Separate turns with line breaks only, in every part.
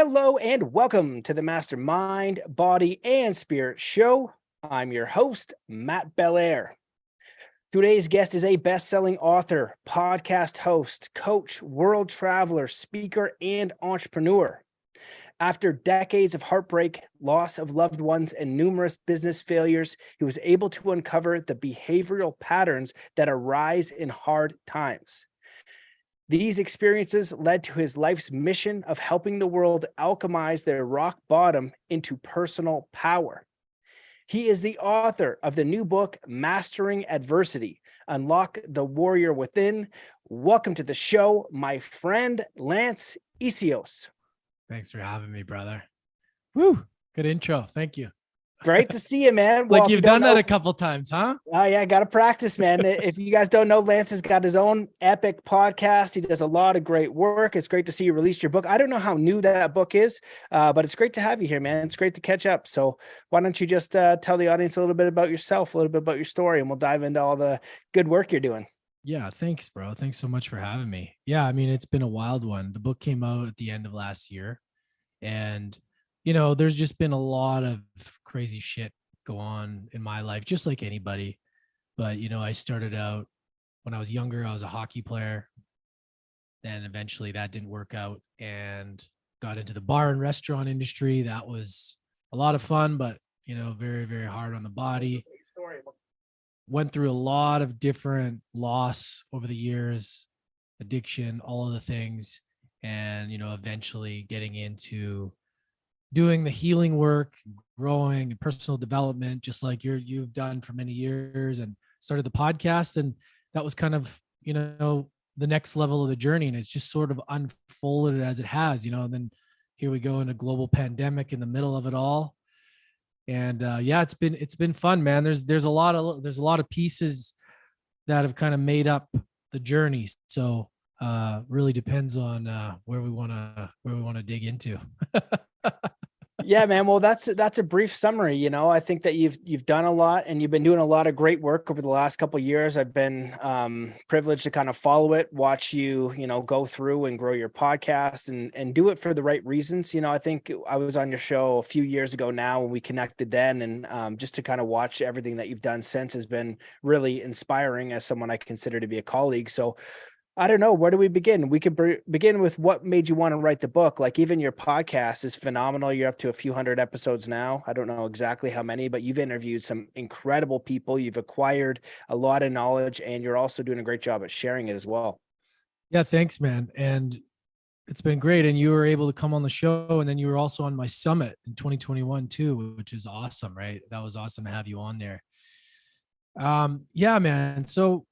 Hello and welcome to the Mastermind, Body, and Spirit Show. I'm your host, Matt Belair. Today's guest is a best-selling author, podcast host, coach, world traveler, speaker, and entrepreneur. After decades of heartbreak, loss of loved ones, and numerous business failures, he was able to uncover the behavioral patterns that arise in hard times. These experiences led to his life's mission of helping the world alchemize their rock bottom into personal power. He is the author of the new book, Mastering Adversity, Unlock the Warrior Within. Welcome to the show, my friend, Lance Essihos.
Thanks for having me, brother. Woo, good intro. Thank you.
Great to see you, man.
Like you've done that a couple times, huh?
Oh, yeah, got to practice, man. If you guys don't know, Lance has got his own epic podcast. He does a lot of great work. It's great to see you release your book. I don't know how new that book is, but it's great to have you here, man. It's great to catch up. So why don't you just tell the audience a little bit about yourself, a little bit about your story, and we'll dive into all the good work you're doing.
Yeah, thanks, bro. Thanks so much for having me. Yeah, I mean, it's been a wild one. The book came out at the end of last year, and, there's just been a lot of crazy shit go on in my life, just like anybody. But, I started out when I was younger, I was a hockey player. Then eventually that didn't work out and got into the bar and restaurant industry. That was a lot of fun, but, very, very hard on the body. Went through a lot of different loss over the years, addiction, all of the things. And, eventually getting into doing the healing work, growing and personal development, just like you've done for many years, and started the podcast. And that was kind of, the next level of the journey. And it's just sort of unfolded as it has, and then here we go in a global pandemic in the middle of it all. And yeah, it's been fun, man. There's a lot of pieces that have kind of made up the journey. So really depends on where we want to dig into.
Yeah, man. Well, that's a brief summary. I think that you've done a lot, and you've been doing a lot of great work over the last couple of years. I've been privileged to kind of follow it, watch you, go through and grow your podcast and do it for the right reasons. I think I was on your show a few years ago now when we connected then, and just to kind of watch everything that you've done since has been really inspiring as someone I consider to be a colleague. So I don't know. Where do we begin? We could begin with what made you want to write the book. Like, even your podcast is phenomenal. You're up to a few hundred episodes now. I don't know exactly how many, but you've interviewed some incredible people. You've acquired a lot of knowledge, and you're also doing a great job at sharing it as well.
Yeah, thanks, man. And it's been great. And you were able to come on the show, and then you were also on my summit in 2021 too, which is awesome, right? That was awesome to have you on there. Yeah, man. So,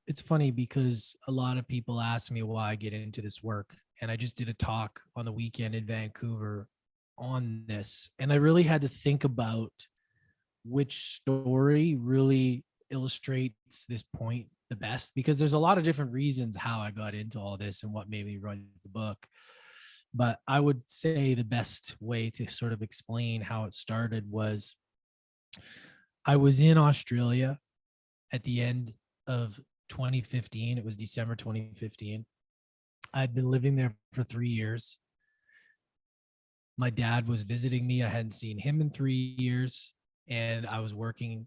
it's funny because a lot of people ask me why I get into this work. And I just did a talk on the weekend in Vancouver on this. And I really had to think about which story really illustrates this point the best, because there's a lot of different reasons how I got into all this and what made me write the book. But I would say the best way to sort of explain how it started was I was in Australia at the end of 2015. It was December 2015. I'd been living there for 3 years. My dad was visiting me. I hadn't seen him in 3 years. And I was working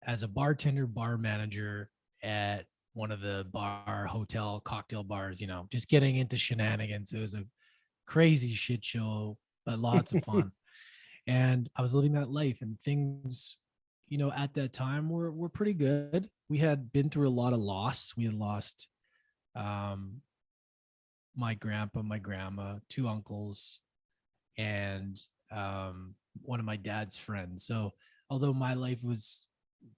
as a bartender, bar manager at one of the bar, hotel, cocktail bars, just getting into shenanigans. It was a crazy shit show, but lots of fun. And I was living that life, and things, at that time were pretty good. We had been through a lot of loss. We had lost my grandpa, my grandma, 2 uncles, and one of my dad's friends. So although my life was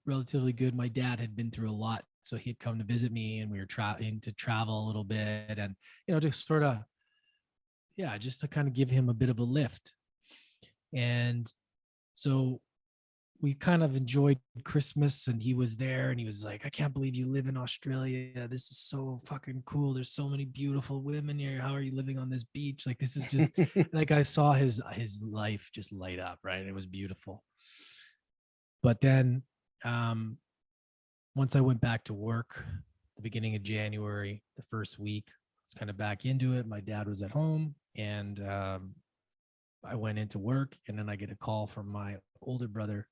relatively good, my dad had been through a lot. So he'd come to visit me, and we were trying to travel a little bit, and, just sort of, just to kind of give him a bit of a lift. And so we kind of enjoyed Christmas, and he was there, and he was like, I can't believe you live in Australia. This is so fucking cool. There's so many beautiful women here. How are you living on this beach? Like, this is just like, I saw his life just light up. Right. It was beautiful. But then once I went back to work, the beginning of January, the first week, was kind of back into it. My dad was at home, and I went into work, and then I get a call from my older brother,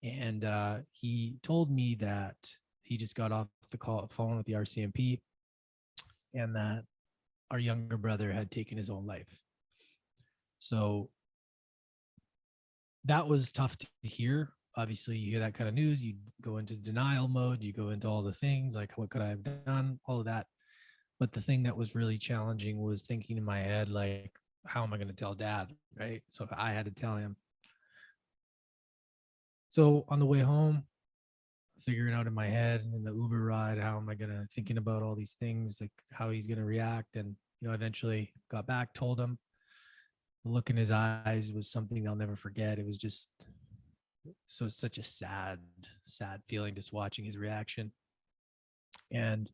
and he told me that he just got off the phone with the RCMP, and that our younger brother had taken his own life. So that was tough to hear. Obviously, you hear that kind of news, you go into denial mode, you go into all the things like, what could I have done? All of that. But the thing that was really challenging was thinking in my head, like, how am I going to tell dad? Right. So I had to tell him. So on the way home, figuring out in my head in the Uber ride, how am I going to, thinking about all these things, like how he's going to react. And, eventually got back, told him. The look in his eyes was something I'll never forget. It was just such a sad feeling just watching his reaction. And,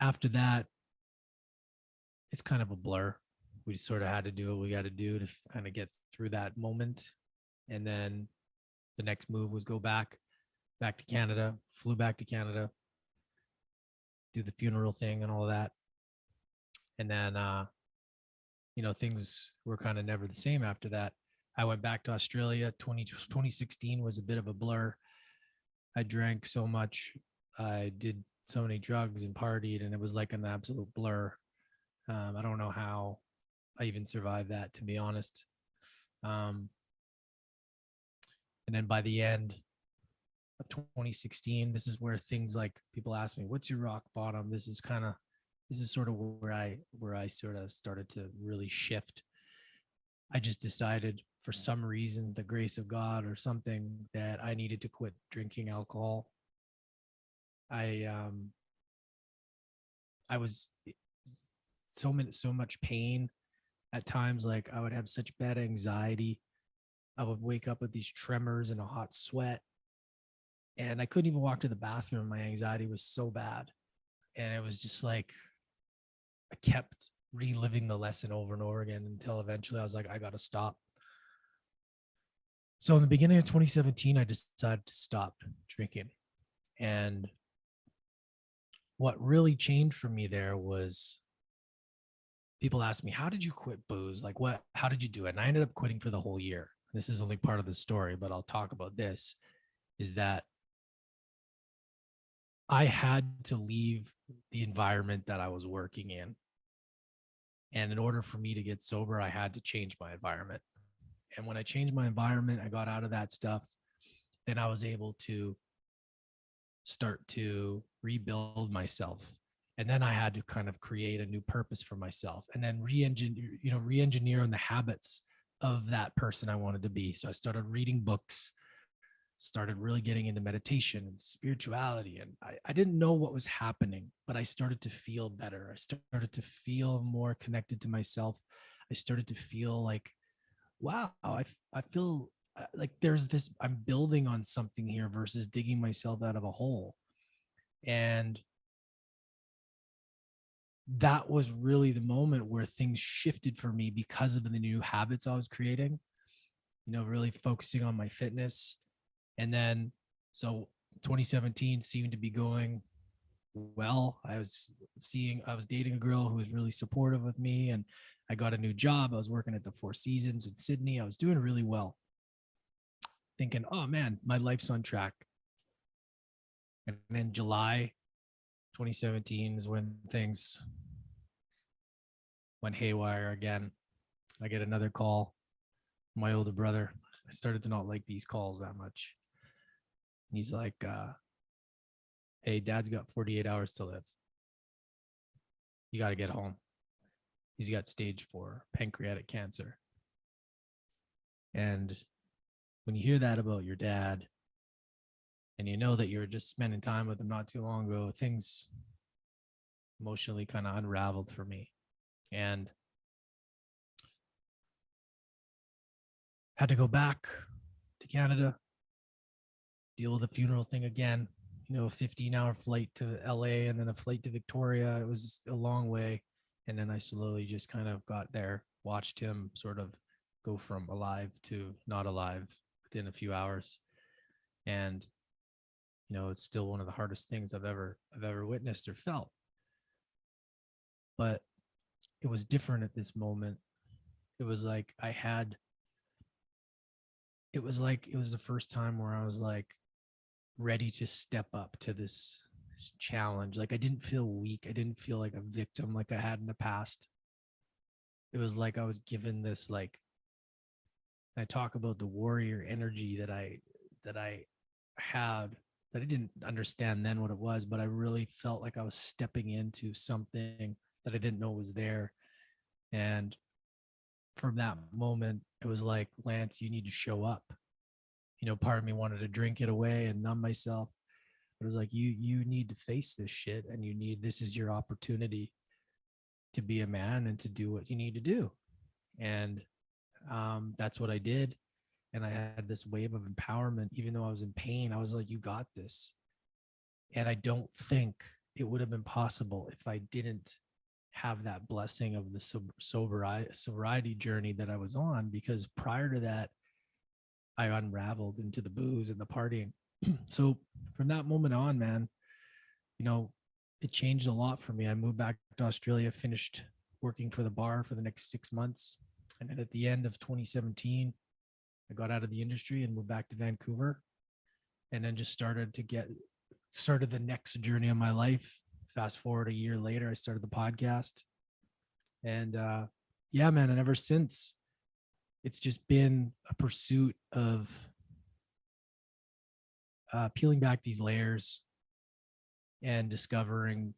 after that, it's kind of a blur. We just sort of had to do what we got to do to kind of get through that moment. And then the next move was go back to Canada, flew back to Canada, do the funeral thing and all of that. And then, things were kind of never the same after that. I went back to Australia. 2016 was a bit of a blur. I drank so much. I did so many drugs and partied, and it was like an absolute blur. I don't know how I even survived that, to be honest. And then by the end of 2016, this is where things like, people ask me, what's your rock bottom? This is sort of where I sort of started to really shift. I just decided, for some reason, the grace of God or something, that I needed to quit drinking alcohol. I was so much pain at times. Like, I would have such bad anxiety. I would wake up with these tremors and a hot sweat, and I couldn't even walk to the bathroom. My anxiety was so bad. And it was just like, I kept reliving the lesson over and over again until eventually I was like, I got to stop. So in the beginning of 2017, I decided to stop drinking. And what really changed for me there was, people asked me, how did you quit booze? Like, how did you do it? And I ended up quitting for the whole year. This is only part of the story, but I'll talk about this, is that I had to leave the environment that I was working in. And in order for me to get sober, I had to change my environment. And when I changed my environment, I got out of that stuff. Then I was able to start to rebuild myself. And then I had to kind of create a new purpose for myself, and then re-engineer on the habits of that person I wanted to be. So I started reading books, started really getting into meditation and spirituality. And I didn't know what was happening, but I started to feel better. I started to feel more connected to myself. I started to feel like, wow, I feel like there's this, I'm building on something here versus digging myself out of a hole. And that was really the moment where things shifted for me because of the new habits I was creating, really focusing on my fitness. And then, so 2017 seemed to be going well. I was dating a girl who was really supportive of me, and I got a new job. I was working at the Four Seasons in Sydney. I was doing really well, thinking, oh man, my life's on track. And then July 2017 is when things went haywire again. I get another call from my older brother. I started to not like these calls that much. And he's like, hey, dad's got 48 hours to live. You got to get home. He's got stage 4 pancreatic cancer. And when you hear that about your dad, and you know that you were just spending time with him not too long ago, things emotionally kind of unraveled for me. And had to go back to Canada, deal with the funeral thing again, a 15-hour flight to LA and then a flight to Victoria. It was a long way. And then I slowly just kind of got there, watched him sort of go from alive to not alive within a few hours. And, It's still one of the hardest things I've ever witnessed or felt. But it was different at this moment. It was like it was the first time where I was like ready to step up to this challenge. Like I didn't feel weak. I didn't feel like a victim like I had in the past. It was like I was given this, like, I talk about the warrior energy that I had, that I didn't understand then what it was, but I really felt like I was stepping into something that I didn't know was there. And from that moment, it was like, Lance, you need to show up. Part of me wanted to drink it away and numb myself. But it was like, you need to face this shit, and this is your opportunity to be a man and to do what you need to do. And that's what I did. And I had this wave of empowerment. Even though I was in pain, I was like, you got this. And I don't think it would have been possible if I didn't have that blessing of the sobriety journey that I was on, because prior to that, I unraveled into the booze and the partying. So from that moment on, man, it changed a lot for me. I moved back to Australia, finished working for the bar for the next 6 months. And then at the end of 2017, I got out of the industry and moved back to Vancouver, and then just started the next journey of my life. Fast forward a year later, I started the podcast. And yeah, man, and ever since, it's just been a pursuit of peeling back these layers and discovering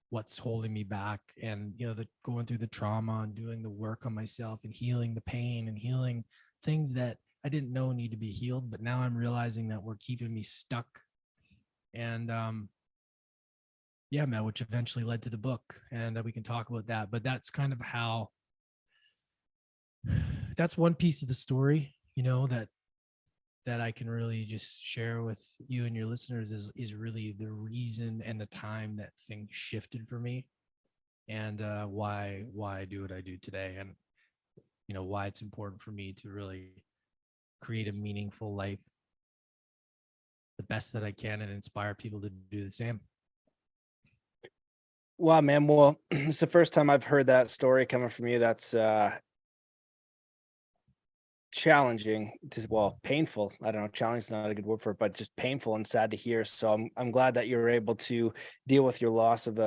what's holding me back, and going through the trauma and doing the work on myself and healing the pain and healing things that I didn't know need to be healed, but now I'm realizing that were keeping me stuck. And yeah, man, which eventually led to the book, and we can talk about that. But that's kind of how, that's one piece of the story, that I can really just share with you and your listeners is really the reason and the time that things shifted for me, and why I do what I do today, and why it's important for me to really create a meaningful life the best that I can and inspire people to do the same.
Wow, man. Well, it's the first time I've heard that story coming from you. That's challenging painful. I don't know, challenge is not a good word for it, but just painful and sad to hear. So I'm glad that you were able to deal with your loss of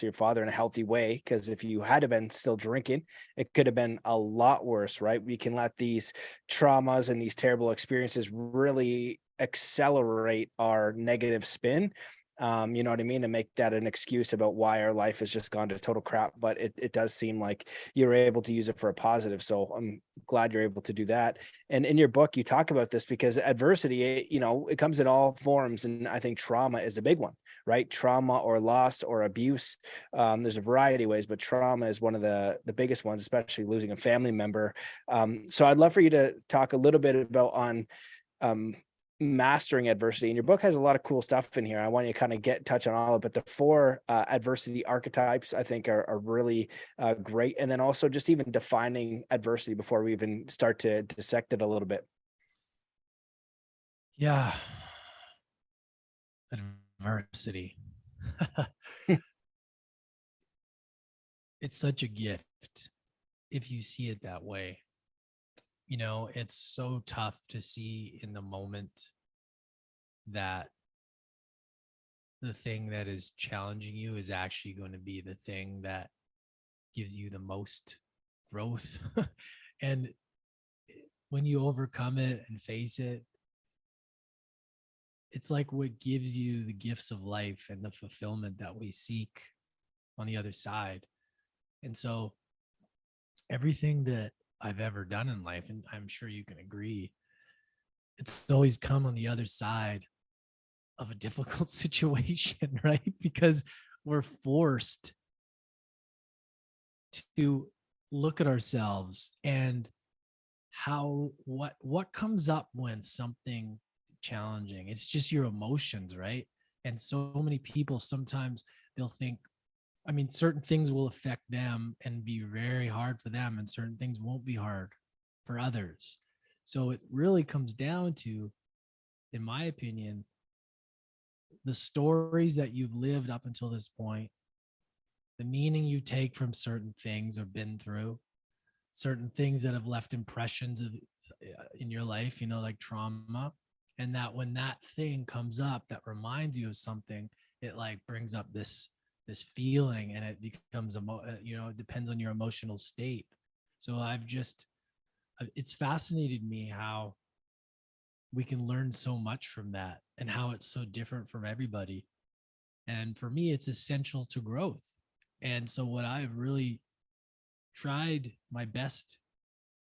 your father in a healthy way, because if you had been still drinking, it could have been a lot worse, right? We can let these traumas and these terrible experiences really accelerate our negative spin. You know what I mean? And make that an excuse about why our life has just gone to total crap. But it does seem like you're able to use it for a positive. So I'm glad you're able to do that. And in your book, you talk about this because adversity, it comes in all forms. And I think trauma is a big one, right? Trauma or loss or abuse. There's a variety of ways, but trauma is one of the biggest ones, especially losing a family member. So I'd love for you to talk a little bit about um, mastering adversity, and your book has a lot of cool stuff in here. I want you to kind of touch on all of it, but the 4 adversity archetypes I think are really great, and then also just even defining adversity before we even start to dissect it a little bit.
Yeah, adversity. It's such a gift if you see it that way. It's so tough to see in the moment that the thing that is challenging you is actually going to be the thing that gives you the most growth. And when you overcome it and face it, it's like what gives you the gifts of life and the fulfillment that we seek on the other side. And so everything that I've ever done in life, and I'm sure you can agree, it's always come on the other side of a difficult situation, right? Because we're forced to look at ourselves and what comes up when something challenging. It's just your emotions, right? And so many people, sometimes they'll think, certain things will affect them and be very hard for them, and certain things won't be hard for others. So it really comes down to, in my opinion, the stories that you've lived up until this point, the meaning you take from certain things or been through, certain things that have left impressions of in your life, you know, like trauma. And that when that thing comes up that reminds you of something, it like brings up this feeling, and it becomes you know, it depends on your emotional state. So it's fascinated me how we can learn so much from that and how it's so different from everybody. And for me, it's essential to growth. And so what I've really tried my best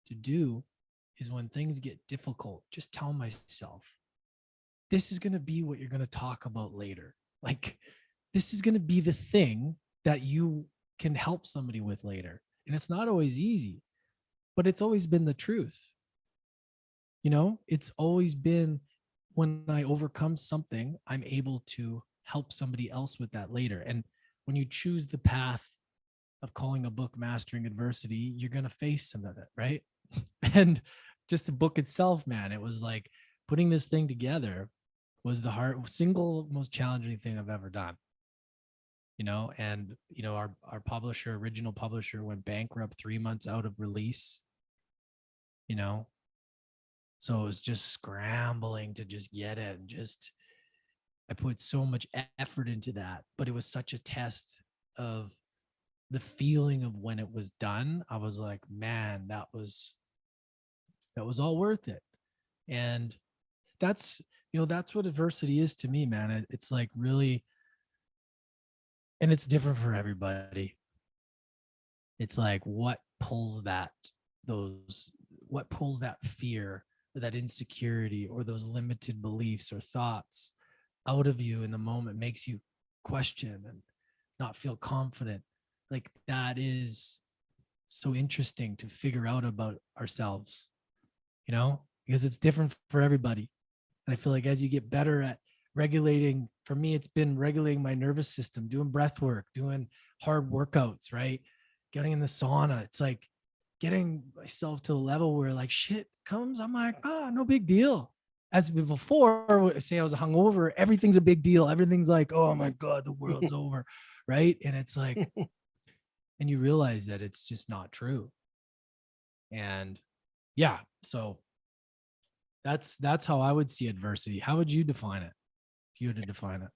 to do is when things get difficult, just tell myself, this is going to be what you're going to talk about later. Like, this is going to be the thing that you can help somebody with later. And it's not always easy, but it's always been the truth. You know, it's always been, when I overcome something, I'm able to help somebody else with that later. And when you choose the path of calling a book Mastering Adversity, you're going to face some of it, right? And just the book itself, man, it was like putting this thing together was the single most challenging thing I've ever done. You know, and you know, our original publisher went bankrupt 3 months out of release, you know. So it was just scrambling to just get it. And just, I put so much effort into that, but it was such a test of the feeling of when it was done. I was like, man, that was all worth it. And that's, you know, that's what adversity is to me, man. It's like really, and it's different for everybody. It's like what pulls that fear or that insecurity or those limited beliefs or thoughts out of you in the moment, makes you question and not feel confident. Like, that is so interesting to figure out about ourselves, you know, because it's different for everybody. And I feel like as you get better at regulating, for me, it's been regulating my nervous system, doing breath work, doing hard workouts, right? Getting in the sauna. It's like getting myself to the level where like shit comes, I'm like, no big deal. As before, say I was hungover, everything's a big deal. Everything's like, oh my God, the world's over. Right. And it's like, and you realize that it's just not true. And yeah, so that's how I would see adversity. How would you define it if you were to define it?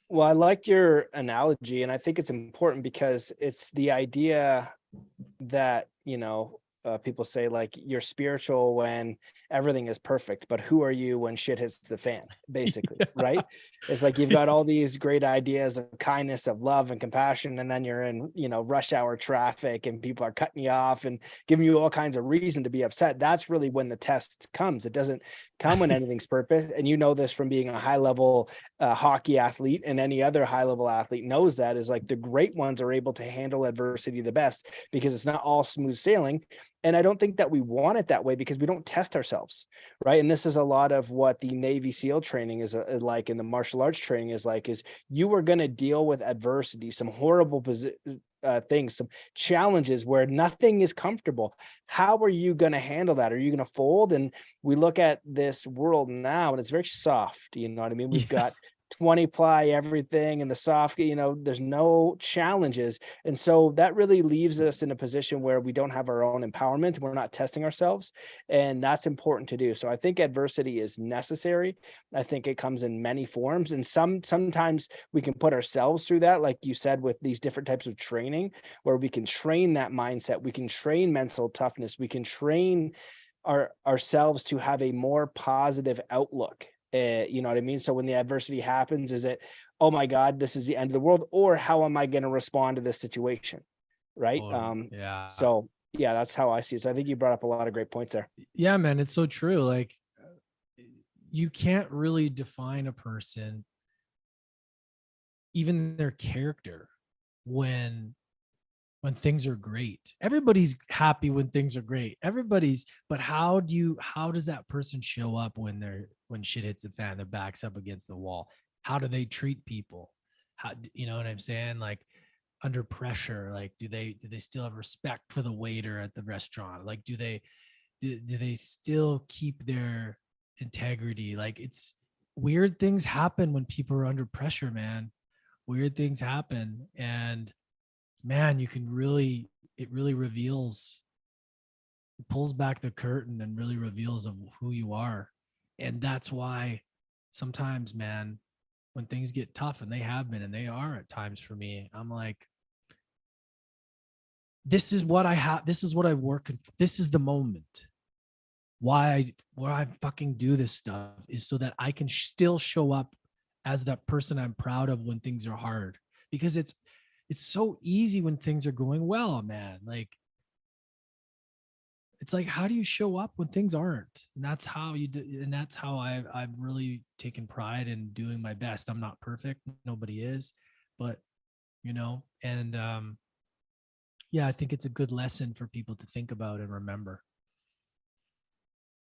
Well, I like your analogy, and I think it's important because it's the idea that, you know, people say like you're spiritual when everything is perfect, but who are you when shit hits the fan, basically,
Yeah.
right? It's like you've got all these great ideas of kindness, of love and compassion, and then you're in, you know, rush hour traffic and people are cutting you off and giving you all kinds of reason to be upset. That's really when the test comes. It doesn't come when anything's perfect. And you know this from being a high level hockey athlete, and any other high level athlete knows that, is like the great ones are able to handle adversity the best because it's not all smooth sailing. And I don't think that we want it that way because we don't test ourselves, right? And this is a lot of what the Navy SEAL training is like, and the martial arts training is like, is you are going to deal with adversity, some horrible things, some challenges where nothing is comfortable. How are you going to handle that? Are you going to fold? And we look at this world now and it's very soft. You know what I mean? We've got 20 ply everything and the soft, you know, there's no challenges. And so that really leaves us in a position where we don't have our own empowerment. We're not testing ourselves. And that's important to do. So I think adversity is necessary. I think it comes in many forms. And sometimes we can put ourselves through that, like you said, with these different types of training, where we can train that mindset. We can train mental toughness. We can train ourselves to have a more positive outlook. You know what I mean? So when the adversity happens, is it, oh my God, this is the end of the world, or how am I going to respond to this situation? Right.
Yeah.
So yeah, that's how I see it. So I think you brought up a lot of great points there.
Yeah, man, it's so true. Like, you can't really define a person, even their character, when things are great. Everybody's happy when things are great. But how does that person show up when shit hits the fan, their back's up against the wall? How do they treat people? How, you know what I'm saying? Like, under pressure, like, do they still have respect for the waiter at the restaurant? Like, do they still keep their integrity? Like, weird things happen when people are under pressure, man. Weird things happen. And man, it really reveals, it pulls back the curtain and really reveals of who you are. And that's why sometimes, man, when things get tough, and they have been, and they are at times for me, I'm like, this is what I have. This is what I work in. This is the moment. Why I fucking do this stuff is so that I can still show up as that person I'm proud of when things are hard. Because it's so easy when things are going well, man. Like, it's like, how do you show up when things aren't? And that's how you do, and that's how I've really taken pride in doing my best. I'm not perfect, nobody is, but and yeah, I think it's a good lesson for people to think about and remember.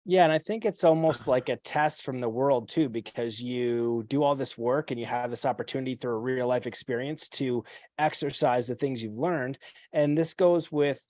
Yeah, and I think it's almost like a test from the world too, because you do all this work and you have this opportunity through a real life experience to exercise the things you've learned. And this goes with,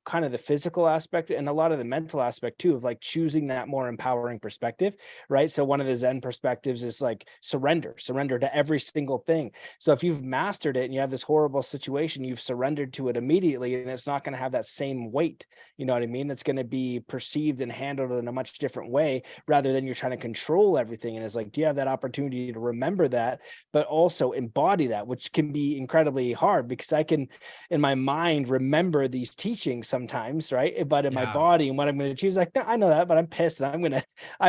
kind of the physical aspect and a lot of the mental aspect too, of like choosing that more empowering perspective, right? So one of the Zen perspectives is like surrender to every single thing. So if you've mastered it and you have this horrible situation, you've surrendered to it immediately, and it's not going to have that same weight. You know what I mean? It's going to be perceived and handled in a much different way, rather than you're trying to control everything. And it's like, do you have that opportunity to remember that, but also embody that, which can be incredibly hard, because I can, in my mind, remember these teachings sometimes, right? But in my
Yeah,
body and what I'm going to choose, like, no, I know that, but I'm pissed, and I'm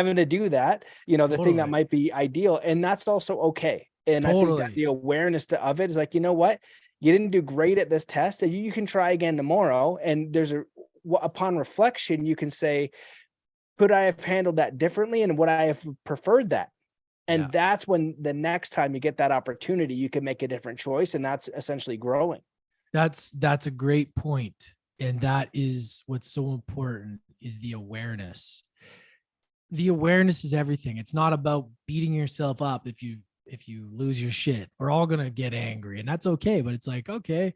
going to do that, the thing that
totally.
might be ideal. And that's also okay. And I think that
Totally.
the awareness of it is like, you know what? You didn't do great at this test, and you can try again tomorrow. And upon reflection, you can say, could I have handled that differently? And would I have preferred that?
Yeah.
And that's when the next time you get that opportunity, you can make a different choice. And that's essentially growing.
That's a great point. And that is what's so important, is the awareness. The awareness is everything. It's not about beating yourself up if you lose your shit. We're all going to get angry, and that's okay, but it's like, okay.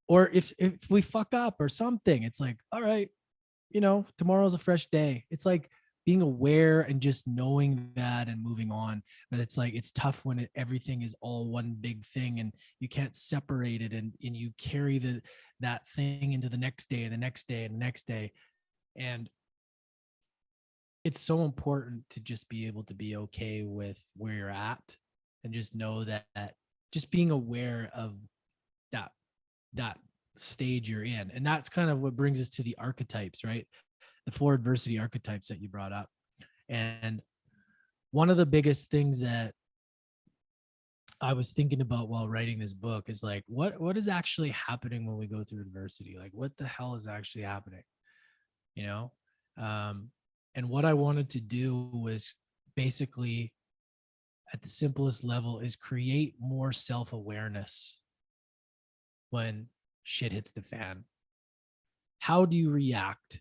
Or if we fuck up or something, it's like, all right, tomorrow's a fresh day. It's like being aware and just knowing that and moving on. But it's like, it's tough when everything is all one big thing and you can't separate it, and you carry that thing into the next day and the next day and the next day. And it's so important to just be able to be okay with where you're at, and just know that just being aware of that that stage you're in. And that's kind of what brings us to the archetypes, right? The 4 adversity archetypes that you brought up. And one of the biggest things that I was thinking about while writing this book is like, what is actually happening when we go through adversity? Like, what the hell is actually happening? You know? And what I wanted to do was basically, at the simplest level, is create more self-awareness when shit hits the fan. How do you react?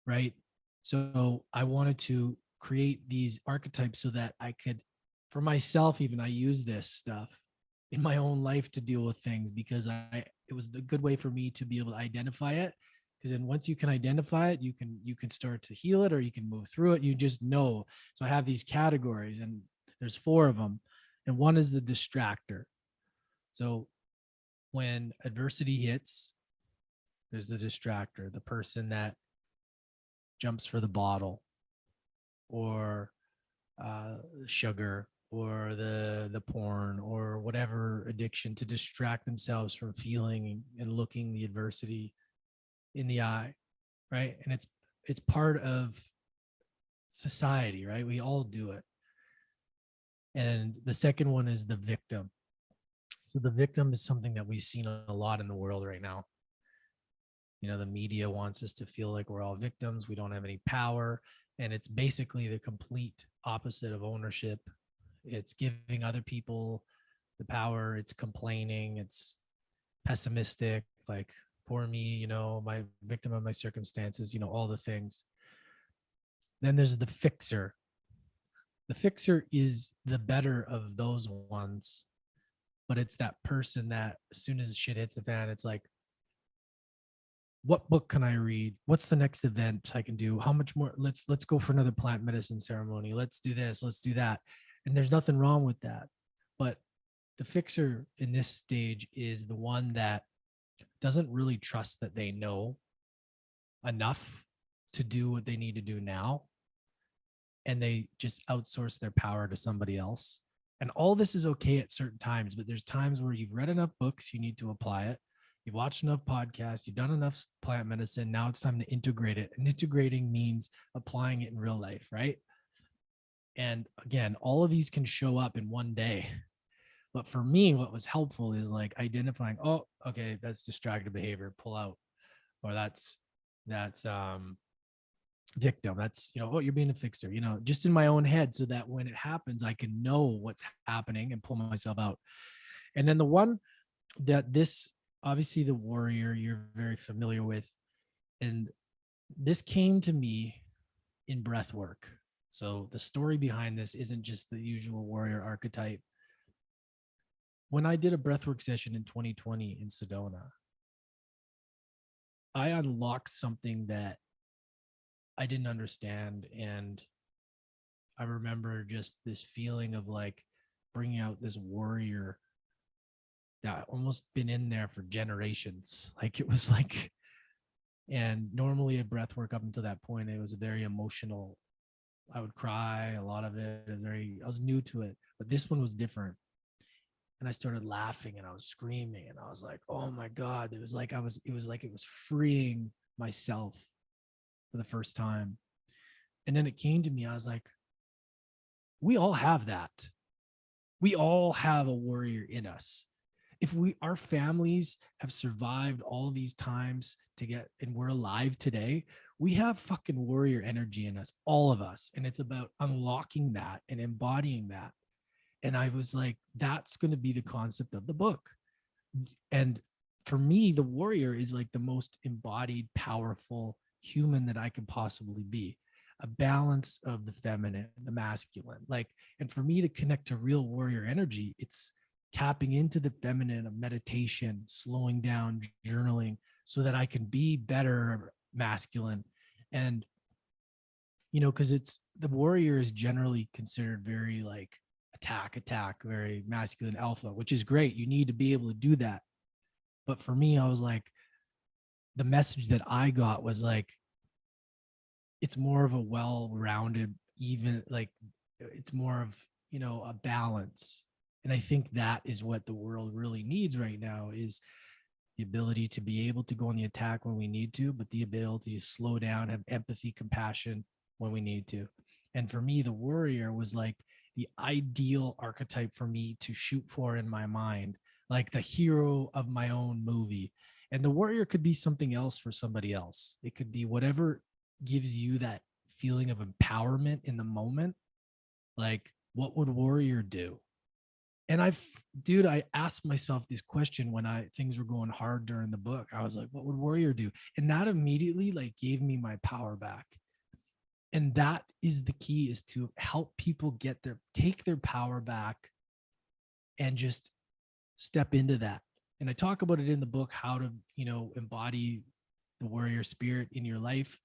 Right? So I wanted to create these archetypes so that I could, for myself, even, I use this stuff in my own life to deal with things, because it was a good way for me to be able to identify it. Because then once you can identify it, you can start to heal it, or you can move through it. You just know. So I have these categories, and there's 4 of them. And one is the distractor. So when adversity hits, there's the distractor, the person that jumps for the bottle, or sugar, or the porn, or whatever addiction, to distract themselves from feeling and looking the adversity in the eye, right? And it's part of society, right? We all do it. And the second one is the victim. So the victim is something that we've seen a lot in the world right now. The media wants us to feel like we're all victims, we don't have any power. And it's basically the complete opposite of ownership. It's giving other people the power, it's complaining, it's pessimistic, like, poor me, my victim of my circumstances, all the things. Then there's the fixer. The fixer is the better of those ones, but it's that person that as soon as shit hits the fan, it's like, what book can I read? What's the next event I can do? How much more? Let's go for another plant medicine ceremony. Let's do this. Let's do that. And there's nothing wrong with that. But the fixer in this stage is the one that doesn't really trust that they know enough to do what they need to do now. And they just outsource their power to somebody else. And all this is okay at certain times, but there's times where you've read enough books, you need to apply it. You've watched enough podcasts, you've done enough plant medicine. Now it's time to integrate it. And integrating means applying it in real life, right? And again, all of these can show up in one day. But for me, what was helpful is like identifying, oh, okay, that's distracted behavior, pull out. Or that's victim. That's, oh, you're being a fixer, just in my own head, so that when it happens, I can know what's happening and pull myself out. And then the one that this, obviously the warrior, you're very familiar with. And this came to me in breath work. So the story behind this isn't just the usual warrior archetype. When I did a breathwork session in 2020 in Sedona, I unlocked something that I didn't understand. And I remember just this feeling of like bringing out this warrior that almost been in there for generations. Like it was like, and normally a breath work up until that point, it was a very emotional. I would cry a lot of it. I was new to it, but this one was different. And I started laughing and I was screaming and I was like, oh my God. It was like it was freeing myself for the first time. And then it came to me, I was like, we all have that. We all have a warrior in us. If our families have survived all these times and we're alive today, we have fucking warrior energy in us, all of us. And it's about unlocking that and embodying that. And I was like, that's going to be the concept of the book. And for me, the warrior is like the most embodied, powerful human that I could possibly be. A balance of the feminine, the masculine. Like, and for me to connect to real warrior energy, it's tapping into the feminine of meditation, slowing down, journaling, so that I can be better masculine. And, because the warrior is generally considered very like attack, very masculine alpha, which is great. You need to be able to do that. But for me, I was like, the message that I got was like, it's more of a well-rounded, even like it's more of, a balance. And I think that is what the world really needs right now, is the ability to be able to go on the attack when we need to, but the ability to slow down, have empathy, compassion when we need to. And for me, the warrior was like the ideal archetype for me to shoot for in my mind, like the hero of my own movie. And the warrior could be something else for somebody else. It could be whatever gives you that feeling of empowerment in the moment. Like, what would warrior do? And I asked myself this question when things were going hard during the book. I was like, what would warrior do? And that immediately like gave me my power back. And that is the key, is to help people take their power back and just step into that. And I talk about it in the book, how to, embody the warrior spirit in your life.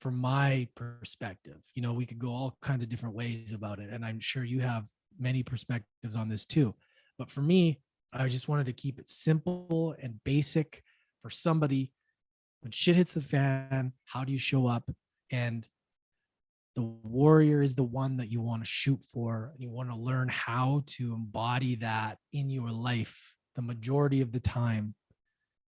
From my perspective, we could go all kinds of different ways about it. And I'm sure you have many perspectives on this too. But for me, I just wanted to keep it simple and basic for somebody. When shit hits the fan, how do you show up? And the warrior is the one that you want to shoot for. You want to learn how to embody that in your life the majority of the time,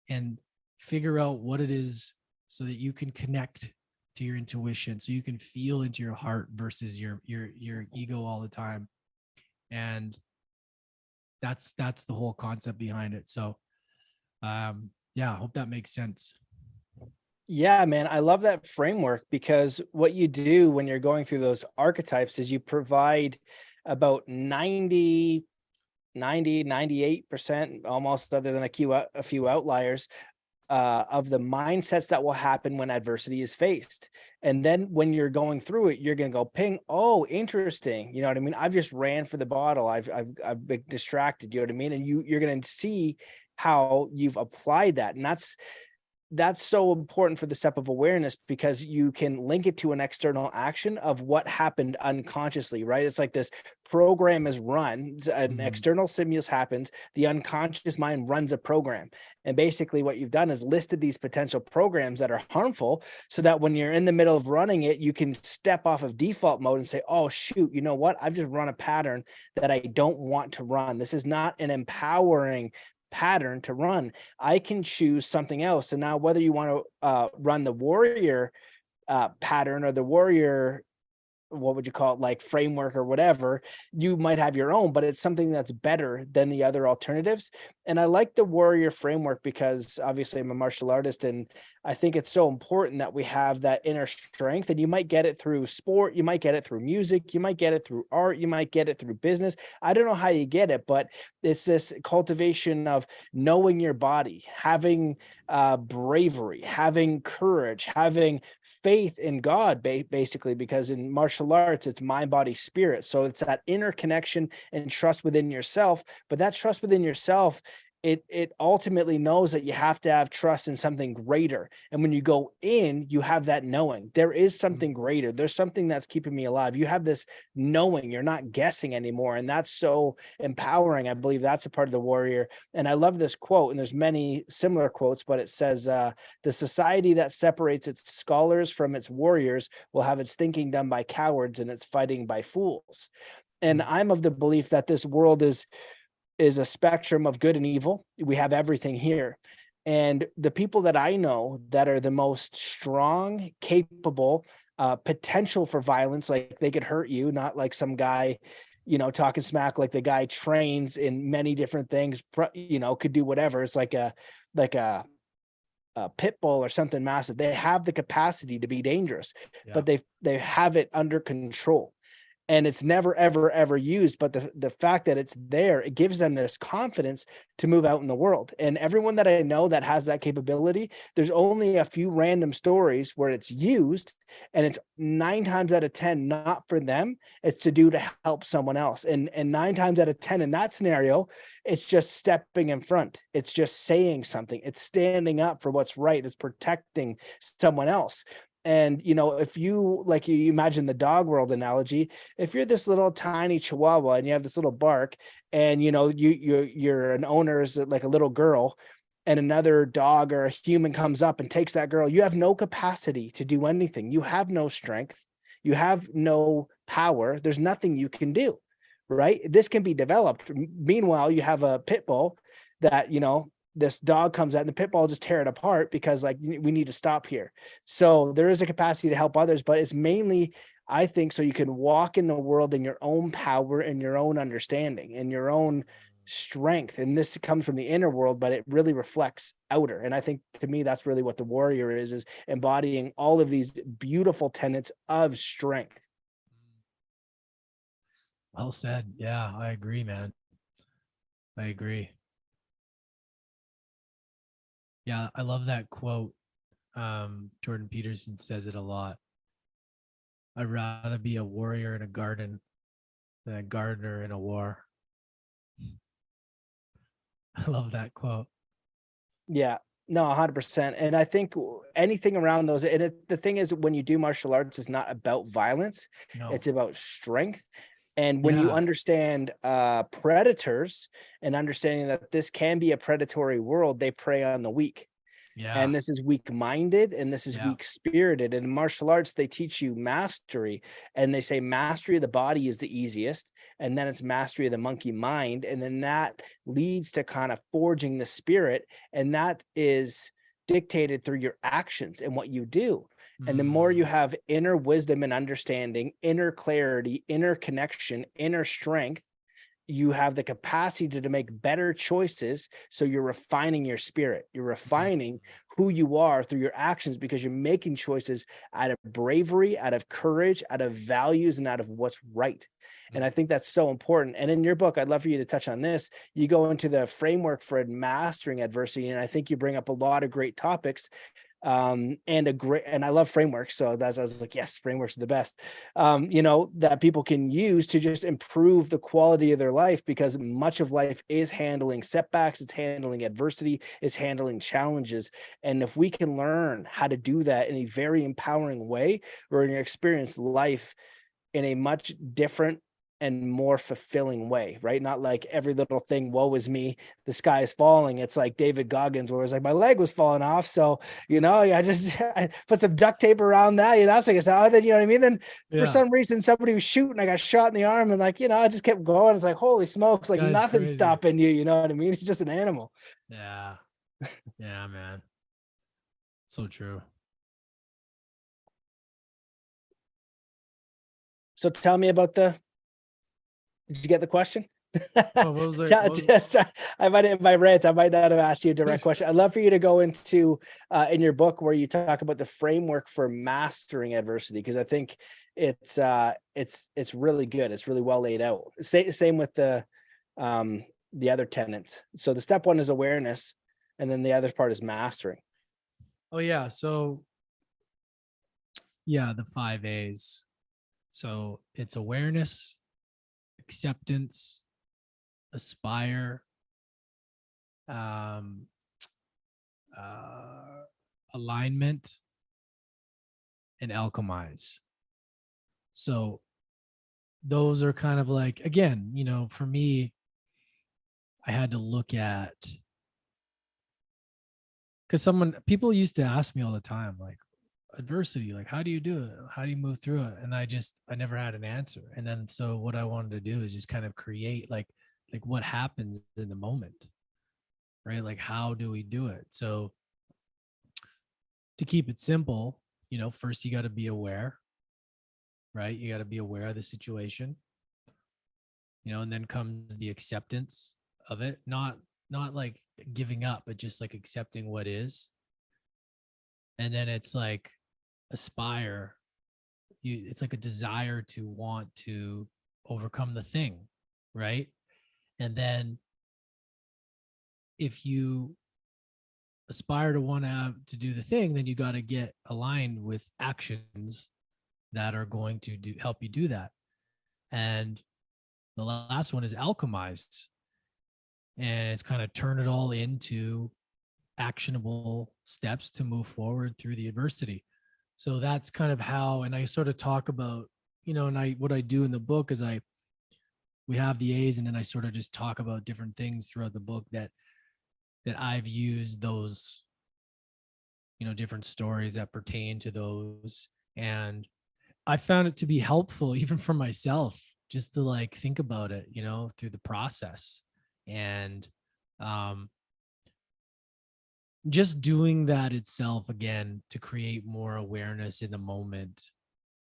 and figure out what it is so that you can connect to your intuition, so you can feel into your heart versus your ego all the time. And that's the whole concept behind it. So yeah, I hope that makes sense.
Yeah, man, I love that framework, because what you do when you're going through those archetypes is you provide about 98%, almost, other than a few outliers, of the mindsets that will happen when adversity is faced. And then when you're going through it, you're going to go ping, oh, interesting. You know what I mean? I've just ran for the bottle. I've been distracted. You know what I mean? And you're going to see how you've applied that. And that's so important for the step of awareness, because you can link it to an external action of what happened unconsciously, right? It's like this program is run, an external stimulus happens, the unconscious mind runs a program. And basically what you've done is listed these potential programs that are harmful, so that when you're in the middle of running it, you can step off of default mode and say, oh, shoot, you know what? I've just run a pattern that I don't want to run. This is not an empowering pattern to run. I can choose something else. And now, whether you want to run the warrior pattern or the warrior, what would you call it, like framework or whatever, you might have your own, but it's something that's better than the other alternatives. And I like the warrior framework because obviously I'm a martial artist, and I think it's so important that we have that inner strength. And you might get it through sport, you might get it through music, you might get it through art, you might get it through business. I don't know how you get it, but it's this cultivation of knowing your body, having bravery, having courage, having faith in God, basically, because in martial arts, it's mind, body, spirit. So it's that inner connection and trust within yourself. But that trust within yourself, it ultimately knows that you have to have trust in something greater. And when you go in, you have that knowing there is something greater. There's something that's keeping me alive. You have this knowing, you're not guessing anymore. And that's so empowering. I believe that's a part of the warrior. And I love this quote, and there's many similar quotes, but it says, the society that separates its scholars from its warriors will have its thinking done by cowards and its fighting by fools. And I'm of the belief that this world is a spectrum of good and evil. We have everything here. And the people that I know that are the most strong, capable, potential for violence, like they could hurt you, not like some guy, talking smack, like the guy trains in many different things, could do whatever. It's like a pit bull or something massive. They have the capacity to be dangerous, but they have it under control. And it's never, ever, ever used. But the fact that it's there, it gives them this confidence to move out in the world. And everyone that I know that has that capability, there's only a few random stories where it's used, and it's 9 times out of 10 not for them. It's to help someone else. And 9 times out of 10 in that scenario, it's just stepping in front. It's just saying something. It's standing up for what's right. It's protecting someone else. And, if you imagine the dog world analogy, if you're this little tiny chihuahua and you have this little bark, and, you're an owner is like a little girl, and another dog or a human comes up and takes that girl, you have no capacity to do anything. You have no strength. You have no power. There's nothing you can do, right? This can be developed. Meanwhile, you have a pit bull that, this dog comes out and the pit bull will just tear it apart because we need to stop here. So there is a capacity to help others, but it's mainly, I think, so you can walk in the world in your own power and your own understanding and your own strength. And this comes from the inner world, but it really reflects outer. And I think, to me, that's really what the warrior is embodying all of these beautiful tenets of strength.
Well said. Yeah, I agree, man. I agree. Yeah, I love that quote. Jordan Peterson says it a lot. I'd rather be a warrior in a garden than a gardener in a war. I love that quote.
Yeah, no, 100%. And I think anything around those, and the thing is, when you do martial arts, it's not about violence.
No.
It's about strength. And when you understand predators and understanding that this can be a predatory world, they prey on the weak.
Yeah.
And this is weak-minded, and this is weak-spirited. And in martial arts, they teach you mastery, and they say mastery of the body is the easiest, and then it's mastery of the monkey mind, and then that leads to kind of forging the spirit, and that is dictated through your actions and what you do. And the more you have inner wisdom and understanding, inner clarity, inner connection, inner strength, you have the capacity to make better choices. So you're refining your spirit. You're refining who you are through your actions, because you're making choices out of bravery, out of courage, out of values, and out of what's right. And I think that's so important. And in your book, I'd love for you to touch on this. You go into the framework for mastering adversity, and I think you bring up a lot of great topics. and I love frameworks. So I was like, yes, frameworks are the best, that people can use to just improve the quality of their life, because much of life is handling setbacks, it's handling adversity, it's handling challenges. And if we can learn how to do that in a very empowering way, we're going to experience life in a much different and more fulfilling way, right? Not like every little thing, woe is me, the sky is falling. It's like David Goggins, where it's like my leg was falling off. So, I just I put some duct tape around that, so I guess, then, what I mean? Then for
Yeah.
some reason, somebody was shooting, I got shot in the arm, and like, I just kept going. It's like, holy smokes, like
Guy's
nothing's
crazy.
stopping you. You know what I mean? It's just an animal.
Yeah. Yeah, man. So true.
So tell me about did you get the question?
What was it?
I might, in my rant, I might not have asked you a direct question. I'd love for you to go into in your book where you talk about the framework for mastering adversity, because I think it's really good. It's really well laid out. Same with the other tenets. So the step one is awareness, and then the other part is mastering.
Oh yeah. So yeah, the 5 A's. So it's awareness, acceptance, aspire, um, alignment, and alchemize. So those are kind of like, again, for me, I had to look at, because people used to ask me all the time, like, adversity, like, how do you do it? How do you move through it? And I never had an answer. And then, so what I wanted to do is just kind of create like what happens in the moment, right? Like, how do we do it? So to keep it simple, first you got to be aware, right? You got to be aware of the situation, and then comes the acceptance of it, not like giving up, but just like accepting what is. And then it's like aspire. It's like a desire to want to overcome the thing, right? And then if you aspire to want to do the thing, then you got to get aligned with actions that are going to help you do that. And the last one is alchemized, and it's kind of turn it all into actionable steps to move forward through the adversity. So that's kind of how, and I sort of talk about, and what I do in the book is we have the A's, and then I sort of just talk about different things throughout the book that I've used those, different stories that pertain to those. And I found it to be helpful even for myself, just to like think about it, through the process. And just doing that itself, again, to create more awareness in the moment,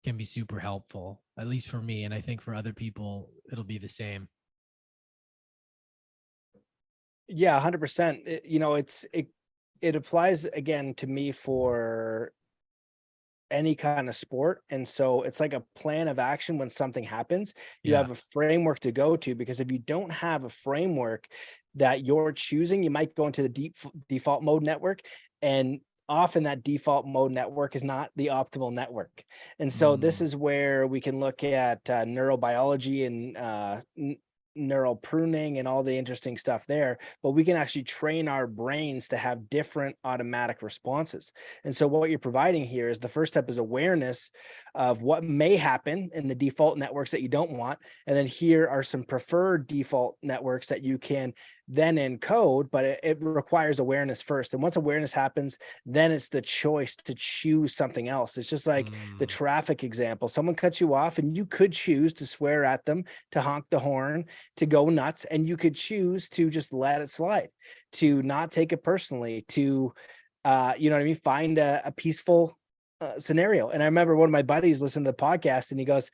can be super helpful, at least for me. And I think for other people, it'll be the same.
Yeah, 100%. It applies again to me for any kind of sport. And so it's like a plan of action. When something happens, you
Yeah.
have a framework to go to, because if you don't have a framework that you're choosing, you might go into the default mode network, and often that default mode network is not the optimal network. And so this is where we can look at neurobiology and neural pruning and all the interesting stuff there, but we can actually train our brains to have different automatic responses. And so what you're providing here is the first step is awareness of what may happen in the default networks that you don't want. And then here are some preferred default networks that you can then encode, but it requires awareness first. And once awareness happens, then it's the choice to choose something else. It's just like the traffic example. Someone cuts you off and you could choose to swear at them, to honk the horn, to go nuts, and you could choose to just let it slide, to not take it personally, to find a peaceful scenario. And I remember one of my buddies listened to the podcast, and he goes,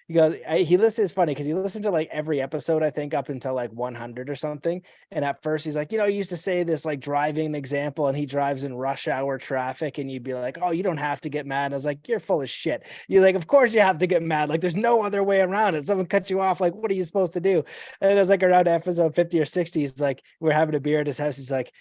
he listens, it's funny because he listened to like every episode, I think up until like 100 or something. And at first he's like, he used to say this like driving example, and he drives in rush hour traffic, and you'd be like, oh, you don't have to get mad. I was like, you're full of shit. You're like, of course you have to get mad. Like there's no other way around it. Someone cuts you off. Like, what are you supposed to do? And it was like around episode 50 or 60, he's like, we're having a beer at his house. He's like,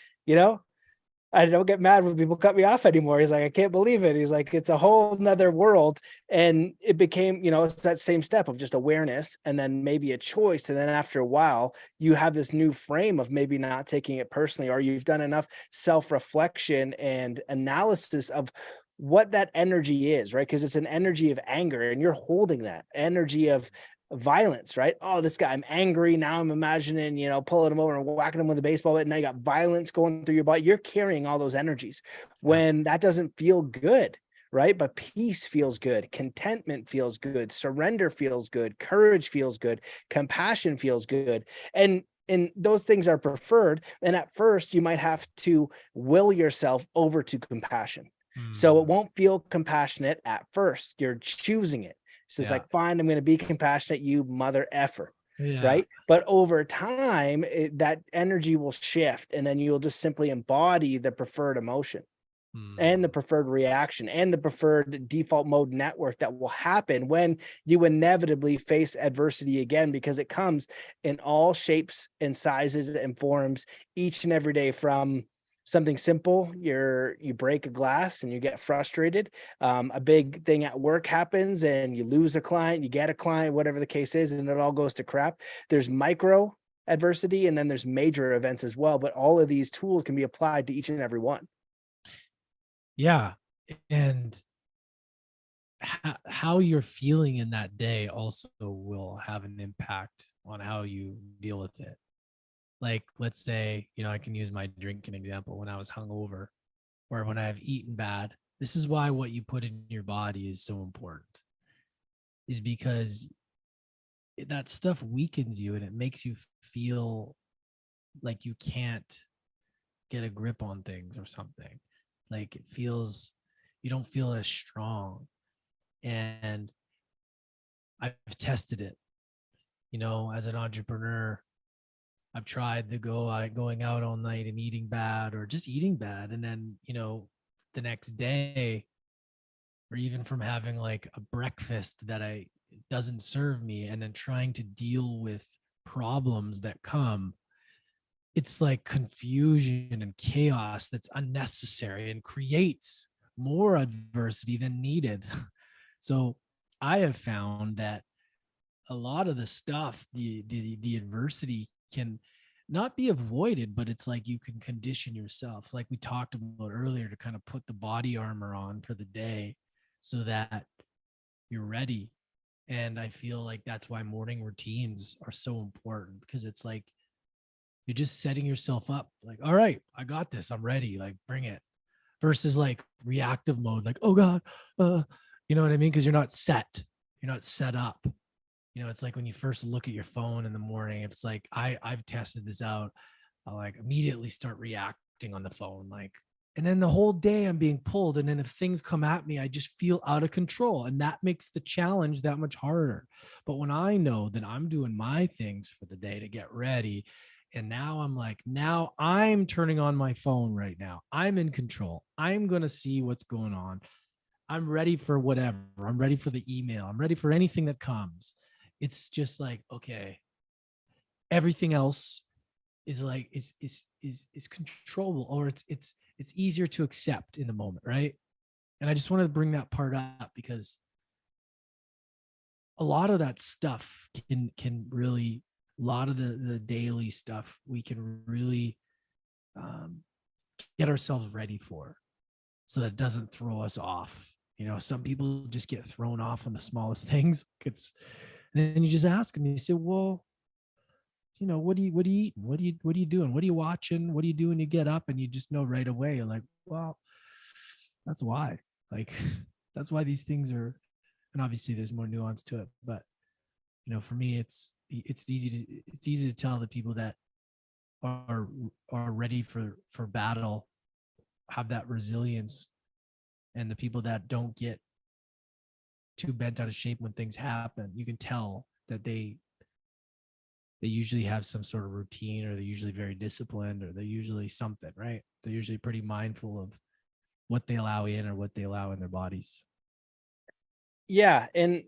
I don't get mad when people cut me off anymore. He's like, I can't believe it. He's like, it's a whole nother world. And it became, it's that same step of just awareness and then maybe a choice. And then after a while, you have this new frame of maybe not taking it personally, or you've done enough self-reflection and analysis of what that energy is, right? Because it's an energy of anger and you're holding that energy of violence, right? Oh, this guy, I'm angry. Now I'm imagining, pulling him over and whacking him with a baseball bat. And now you got violence going through your body. You're carrying all those energies
Yeah.
when that doesn't feel good, right? But peace feels good. Contentment feels good. Surrender feels good. Courage feels good. Compassion feels good. And those things are preferred. And at first, you might have to will yourself over to compassion. So it
Mm,
won't feel compassionate at first. You're choosing it. So it's
yeah.
like, fine, I'm going to be compassionate, you mother effer,
Yeah.
right? But over time, that energy will shift, and then you'll just simply embody the preferred emotion and the
Mm,
preferred reaction and the preferred default mode network that will happen when you inevitably face adversity again, because it comes in all shapes and sizes and forms each and every day. From something simple, you break a glass and you get frustrated, a big thing at work happens and you lose a client, you get a client, whatever the case is, and it all goes to crap. There's micro adversity and then there's major events as well, but all of these tools can be applied to each and every one.
yeah. And how you're feeling in that day also will have an impact on how you deal with it. Like, let's say, I can use my drinking example. When I was hungover or when I've eaten bad, this is why what you put in your body is so important, is because that stuff weakens you and it makes you feel like you can't get a grip on things or something. Like it feels, you don't feel as strong. And I've tested it, as an entrepreneur. I've tried going out all night and eating bad or just eating bad. And then, the next day, or even from having like a breakfast that I doesn't serve me and then trying to deal with problems that come, it's like confusion and chaos that's unnecessary and creates more adversity than needed. So I have found that a lot of the stuff, the adversity can not be avoided, but it's like you can condition yourself, like we talked about earlier, to kind of put the body armor on for the day so that you're ready. And I feel like that's why morning routines are so important, because it's like you're just setting yourself up like, all right, I got this, I'm ready, like bring it, versus like reactive mode, like, oh God, you know what I mean? Because you're not set up. It's like when you first look at your phone in the morning, it's like I've tested this out. I'll like immediately start reacting on the phone, like, and then the whole day I'm being pulled. And then if things come at me, I just feel out of control. And that makes the challenge that much harder. But when I know that I'm doing my things for the day to get ready, and now I'm like, now I'm turning on my phone right now. I'm in control. I'm going to see what's going on. I'm ready for whatever. I'm ready for the email. I'm ready for anything that comes. It's just like, okay, everything else is like is controllable, or it's easier to accept in the moment, right? And I just wanted to bring that part up because a lot of that stuff can really, a lot of the daily stuff we can really um, get ourselves ready for, so that it doesn't throw us off. Some people just get thrown off on the smallest things. And then you just ask them, you say, well, what are you eating? What are you doing? What are you watching? What do you do when you get up? And you just know right away. You're like, well, that's why. Like, that's why these things are. And obviously, there's more nuance to it. But for me, it's easy to tell the people that are are ready for battle, have that resilience, and the people that don't get too bent out of shape when things happen. You can tell that they usually have some sort of routine, or they're usually very disciplined, or they're usually something, right? They're usually pretty mindful of what they allow in or what they allow in their bodies.
Yeah, and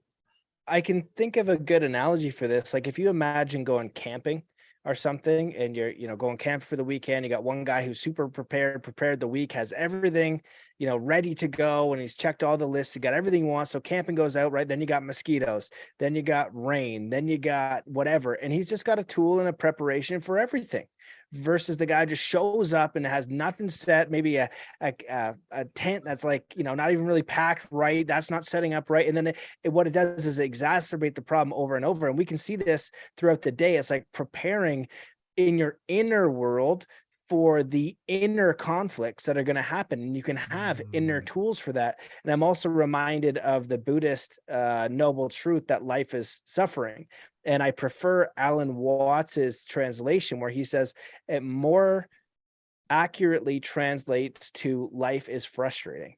I can think of a good analogy for this. Like if you imagine going camping, or something, and you're, going camping for the weekend. You got one guy who's super prepared the week, has everything, ready to go, and he's checked all the lists. He got everything he wants. So camping goes out, right? Then you got mosquitoes, then you got rain, then you got whatever. And he's just got a tool and a preparation for everything. Versus the guy just shows up and has nothing set, maybe a tent that's like, not even really packed right. That's not setting up right. And then what it does is exacerbate the problem over and over. And we can see this throughout the day. It's like preparing in your inner world for the inner conflicts that are going to happen, and you can have inner tools for that. And I'm also reminded of the Buddhist noble truth that life is suffering, and I prefer Alan Watts's translation, where he says it more accurately translates to life is frustrating.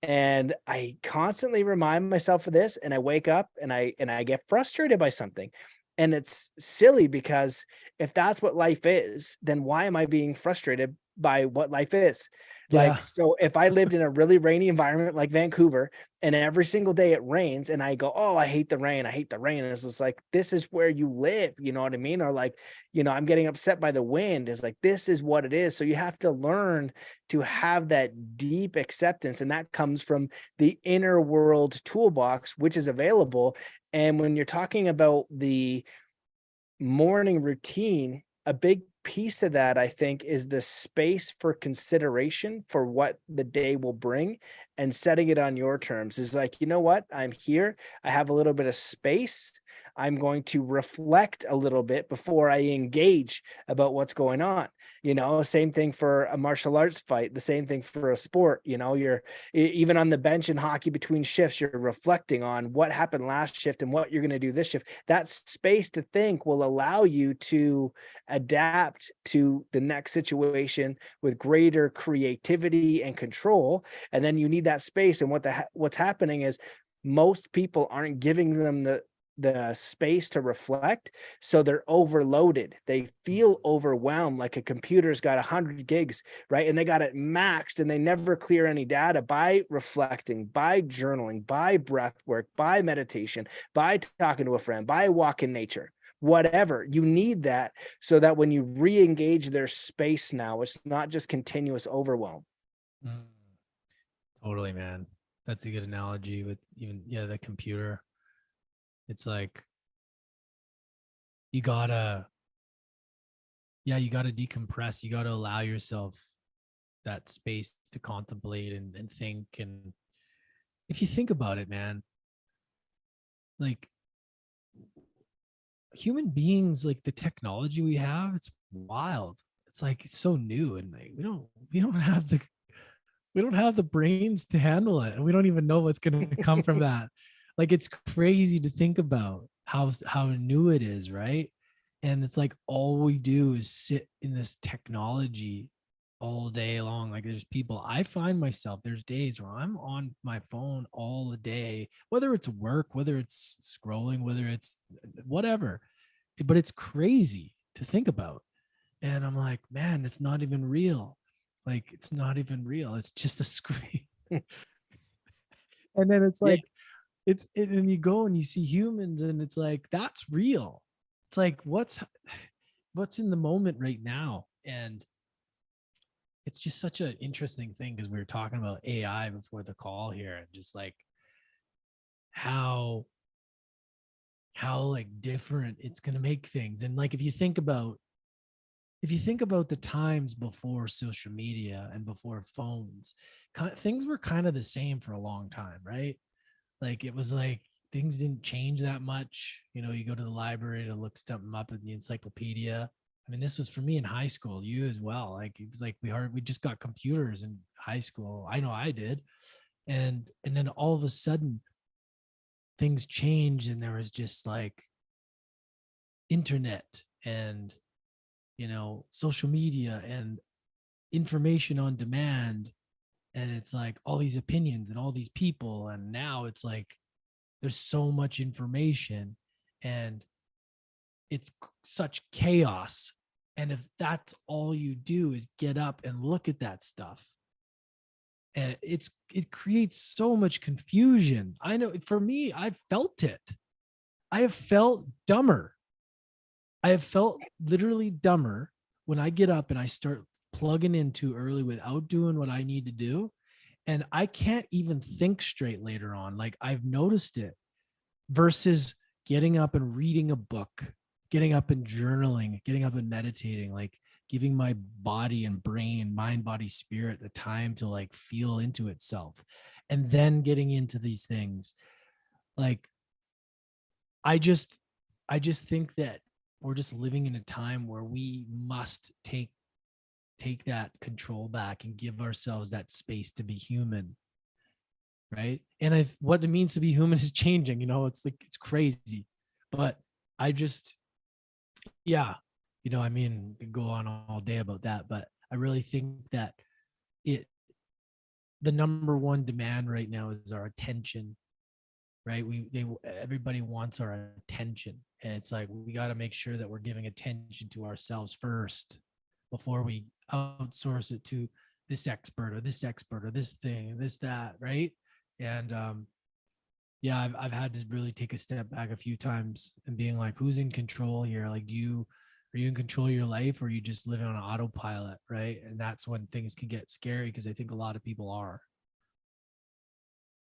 And I constantly remind myself of this, and I wake up and I get frustrated by something. And it's silly, because if that's what life is, then why am I being frustrated by what life is?
Yeah.
Like, so if I lived in a really rainy environment like Vancouver, and every single day it rains, and I go, oh, I hate the rain. I hate the rain. And it's just like, this is where you live. You know what I mean? Or like, I'm getting upset by the wind. Is like, this is what it is. So you have to learn to have that deep acceptance. And that comes from the inner world toolbox, which is available. And when you're talking about the morning routine, a big piece of that, I think, is the space for consideration for what the day will bring, and setting it on your terms. Is like, you know what? I'm here. I have a little bit of space. I'm going to reflect a little bit before I engage about what's going on. Same thing for a martial arts fight, the same thing for a sport. You're even on the bench in hockey between shifts, you're reflecting on what happened last shift and what you're going to do this shift. That space to think will allow you to adapt to the next situation with greater creativity and control. And then you need that space. And what's happening is most people aren't giving them the space to reflect, so they're overloaded. They feel overwhelmed, like a computer's got 100 gigs, right? And they got it maxed, and they never clear any data by reflecting, by journaling, by breath work, by meditation, by talking to a friend, by a walk in nature. Whatever you need, that so that when you re-engage their space, now it's not just continuous overwhelm.
Totally, man. That's a good analogy with even the computer. It's like you gotta decompress. You gotta allow yourself that space to contemplate and think. And if you think about it, man, like human beings, like the technology we have, it's wild. It's like it's so new, and like we don't have the brains to handle it, and we don't even know what's going to come from that. Like, it's crazy to think about how new it is, right? And it's like all we do is sit in this technology all day long. Like, there's people, I find myself, there's days where I'm on my phone all the day, whether it's work, whether it's scrolling, whether it's whatever, but it's crazy to think about. And I'm like, man, it's not even real. Like, it's not even real. It's just a screen. And then it's
Yeah.
like, and you go and you see humans, and it's like, that's real. It's like, what's in the moment right now? And it's just such an interesting thing, because we were talking about AI before the call here, and just like how like different it's going to make things. And like, if you think about the times before social media and before phones, things were kind of the same for a long time, right? Like, it was like things didn't change that much. You go to the library to look something up in the encyclopedia. I mean, this was for me in high school, you as well. Like, it was like we just got computers in high school. I know I did. And then all of a sudden things changed, and there was just like internet and social media and information on demand. And it's like all these opinions and all these people. And now it's like there's so much information, and it's such chaos. And if that's all you do is get up and look at that stuff, and it creates so much confusion. I know, for me, I've felt it. I have felt dumber. I have felt literally dumber when I get up and I start plugging in too early without doing what I need to do. And I can't even think straight later on. Like I've noticed it versus getting up and reading a book, getting up and journaling, getting up and meditating, like giving my body and brain, mind, body, spirit the time to like feel into itself. And then getting into these things. Like I just I just think that we're just living in a time where we must take that control back and give ourselves that space to be human, right? And I what it means to be human is changing, it's like it's crazy. But I just yeah, I mean, we could go on all day about that, but I really think that it the number one demand right now is our attention, right? Everybody wants our attention, and it's like we got to make sure that we're giving attention to ourselves first before we outsource it to this expert or this thing, this that, right? And yeah, I've had to really take a step back a few times and being like, who's in control here? Like, are you in control of your life, or are you just living on autopilot, right? And that's when things can get scary, because I think a lot of people are.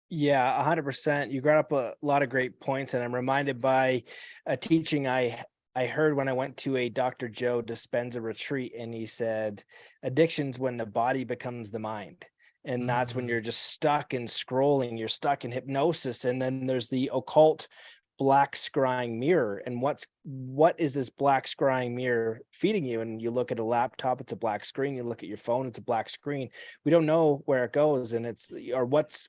Yeah, 100%. You brought up a lot of great points, and I'm reminded by a teaching I heard when I went to a Dr. Joe Dispenza retreat, and he said, "Addiction's when the body becomes the mind." And that's when
Mm,
you're just stuck in scrolling, you're stuck in hypnosis, and then there's the occult black scrying mirror. And what is this black scrying mirror feeding you? And you look at a laptop, it's a black screen. You look at your phone, it's a black screen. We don't know where it goes, and it's or what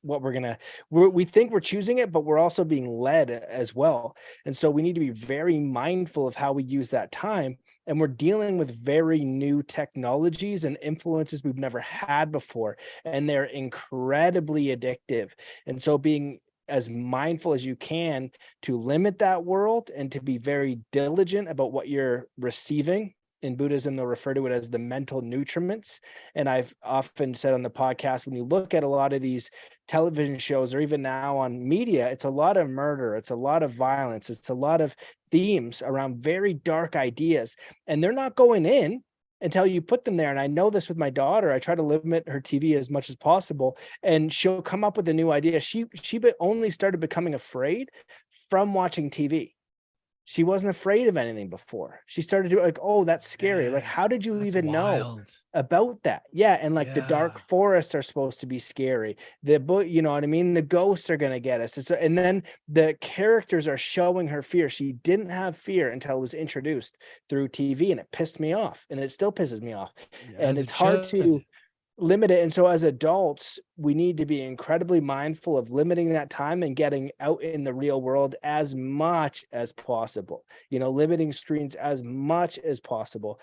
we think we're choosing it, but we're also being led as well. And so we need to be very mindful of how we use that time. And we're dealing with very new technologies and influences we've never had before, and they're incredibly addictive. And so being as mindful as you can to limit that world and to be very diligent about what you're receiving. In Buddhism, they'll refer to it as the mental nutriments. And I've often said on the podcast, when you look at a lot of these television shows, or even now on media, it's a lot of murder, it's a lot of violence, it's a lot of themes around very dark ideas. And they're not going in until you put them there. And I know this with my daughter. I try to limit her TV as much as possible, and she'll come up with a new idea. She only started becoming afraid from watching TV. She wasn't afraid of anything before. She started to like, "Oh, that's scary." Like,
man,
how did you
that's
even know
wild.
about that? Yeah, and like the dark
Yeah.
forests are supposed to be scary. The book, you know what I mean? The ghosts are gonna get us. And then the characters are showing her fear. She didn't have fear until it was introduced through TV, and it pissed me off, and it still pisses me off. And
As
it's
it
hard
should.
to limit it. And so as adults, we need to be incredibly mindful of limiting that time and getting out in the real world as much as possible. Limiting screens as much as possible.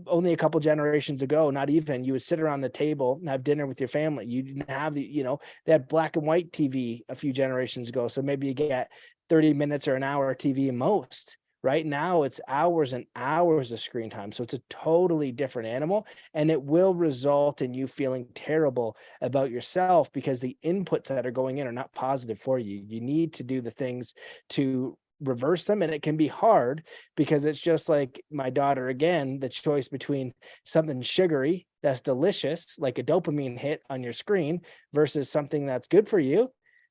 Only a couple generations ago, not even, you would sit around the table and have dinner with your family. You didn't have they had black and white TV a few generations ago. So maybe you get 30 minutes or an hour TV most. Right now, it's hours and hours of screen time. So it's a totally different animal, and it will result in you feeling terrible about yourself because the inputs that are going in are not positive for you. You need to do the things to reverse them, and it can be hard because it's just like my daughter again, the choice between something sugary that's delicious like a dopamine hit on your screen versus something that's good for you.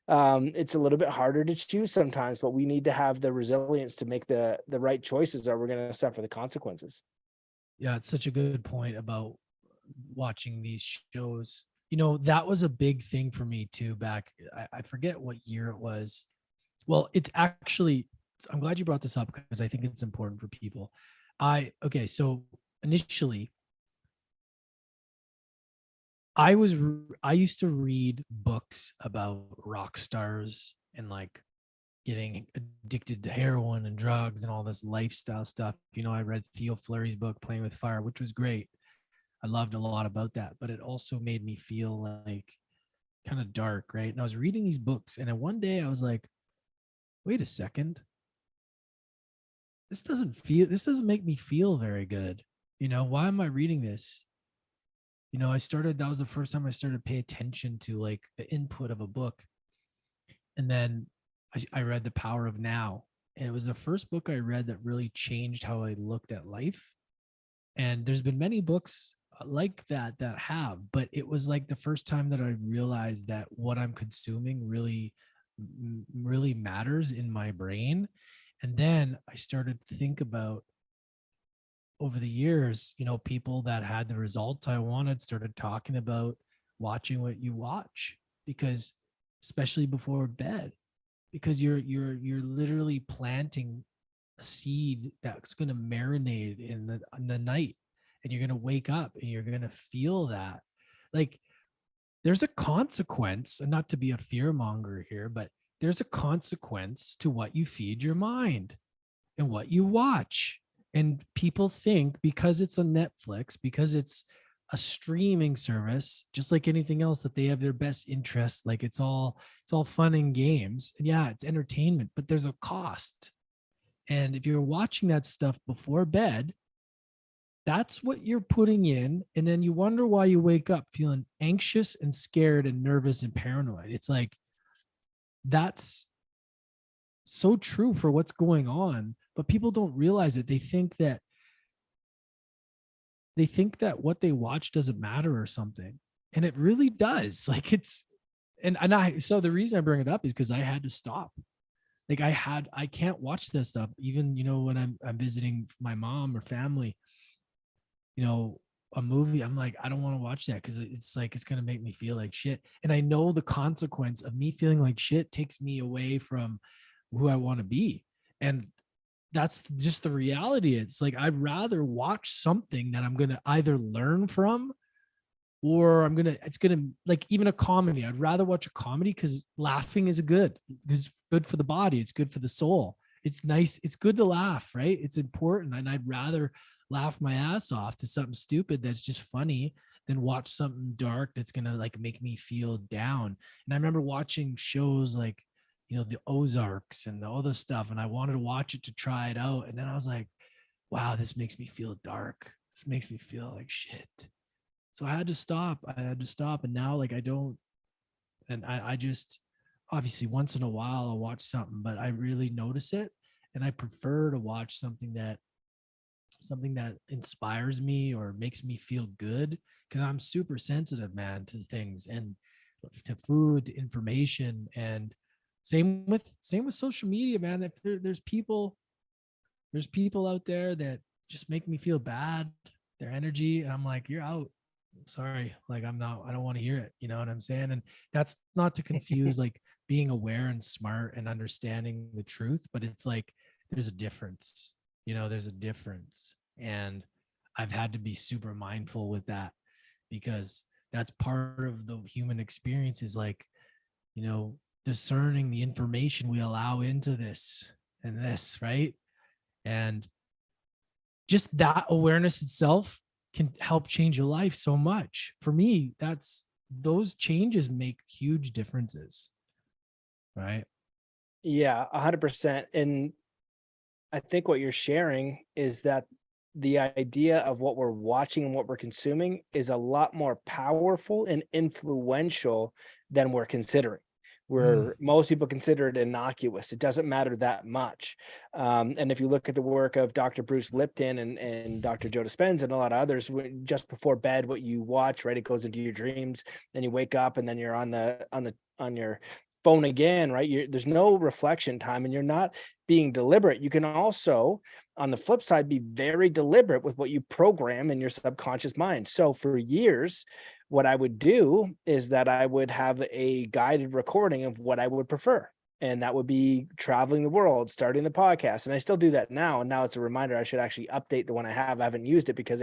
It's a little bit harder to choose sometimes, but we need to have the resilience to make the right choices, or we're going to suffer the consequences.
Yeah, it's such a good point about watching these shows. That was a big thing for me too back. I forget what year it was. Well, it's actually, I'm glad you brought this up because I think it's important for people. Okay, so initially I used to read books about rock stars and like getting addicted to heroin and drugs and all this lifestyle stuff. I read Theo Fleury's book, Playing with Fire, which was great. I loved a lot about that, but it also made me feel like kind of dark, right? And I was reading these books, and then one day I was like, wait a second, this doesn't make me feel very good. Why am I reading this? That was the first time I started to pay attention to like the input of a book. And then I read The Power of Now. And it was the first book I read that really changed how I looked at life. And there's been many books like that have, but it was like the first time that I realized that what I'm consuming really matters in my brain. And then I started to think about, over the years, people that had the results I wanted started talking about watching what you watch, because especially before bed, because you're literally planting a seed that's going to marinate in the night, and you're going to wake up and you're going to feel that. Like, there's a consequence, and not to be a fear monger here, but there's a consequence to what you feed your mind and what you watch. And people think because it's a Netflix, because it's a streaming service, just like anything else, that they have their best interest. Like, it's all fun and games. And yeah, it's entertainment, but there's a cost. And if you're watching that stuff before bed, that's what you're putting in. And then you wonder why you wake up feeling anxious and scared and nervous and paranoid. It's like, that's so true for what's going on, but people don't realize it. They think that what they watch doesn't matter or something. And it really does. Like, so the reason I bring it up is because I had to stop. Like, I can't watch this stuff. Even, when I'm visiting my mom or family, a movie, I'm like, I don't want to watch that, because it's like, it's going to make me feel like shit. And I know the consequence of me feeling like shit takes me away from who I want to be. And that's just the reality. It's like, I'd rather watch something that I'm going to either learn from, or it's going to, like, even a comedy. I'd rather watch a comedy because laughing is good. It's good for the body. It's good for the soul. It's nice. It's good to laugh, right? It's important. And I'd rather laugh my ass off to something stupid that's just funny than watch something dark that's going to, like, make me feel down. And I remember watching shows like, the Ozarks and all this stuff, and I wanted to watch it to try it out. And then I was like, wow, this makes me feel dark. This makes me feel like shit. So I had to stop. And now, like, I don't, and I just, obviously once in a while I'll watch something, but I really notice it. And I prefer to watch something that inspires me or makes me feel good, because I'm super sensitive, man, to things, and to food, to information. And same with social media, man. If there's people out there that just make me feel bad, their energy, and I'm like, you're out. Sorry, like, I don't want to hear it. You know what I'm saying? And that's not to confuse like being aware and smart and understanding the truth, but it's like, there's a difference. There's a difference. And I've had to be super mindful with that, because that's part of the human experience, is like, discerning the information we allow into this and this, right? And just that awareness itself can help change your life so much. For me, those changes make huge differences, right?
Yeah, 100%. And I think what you're sharing is that the idea of what we're watching and what we're consuming is a lot more powerful and influential than we're considering.
Mm.
Where most people consider it innocuous. It doesn't matter that much. And if you look at the work of Dr. Bruce Lipton and Dr. Joe Dispenza and a lot of others, just before bed, what you watch, right? It goes into your dreams. Then you wake up, and then you're on your phone again, right? There's no reflection time, and you're not being deliberate. You can also, on the flip side, be very deliberate with what you program in your subconscious mind. So for years, what I would do is that I would have a guided recording of what I would prefer. And that would be traveling the world, starting the podcast. And I still do that now. And now it's a reminder I should actually update the one I have. I haven't used it because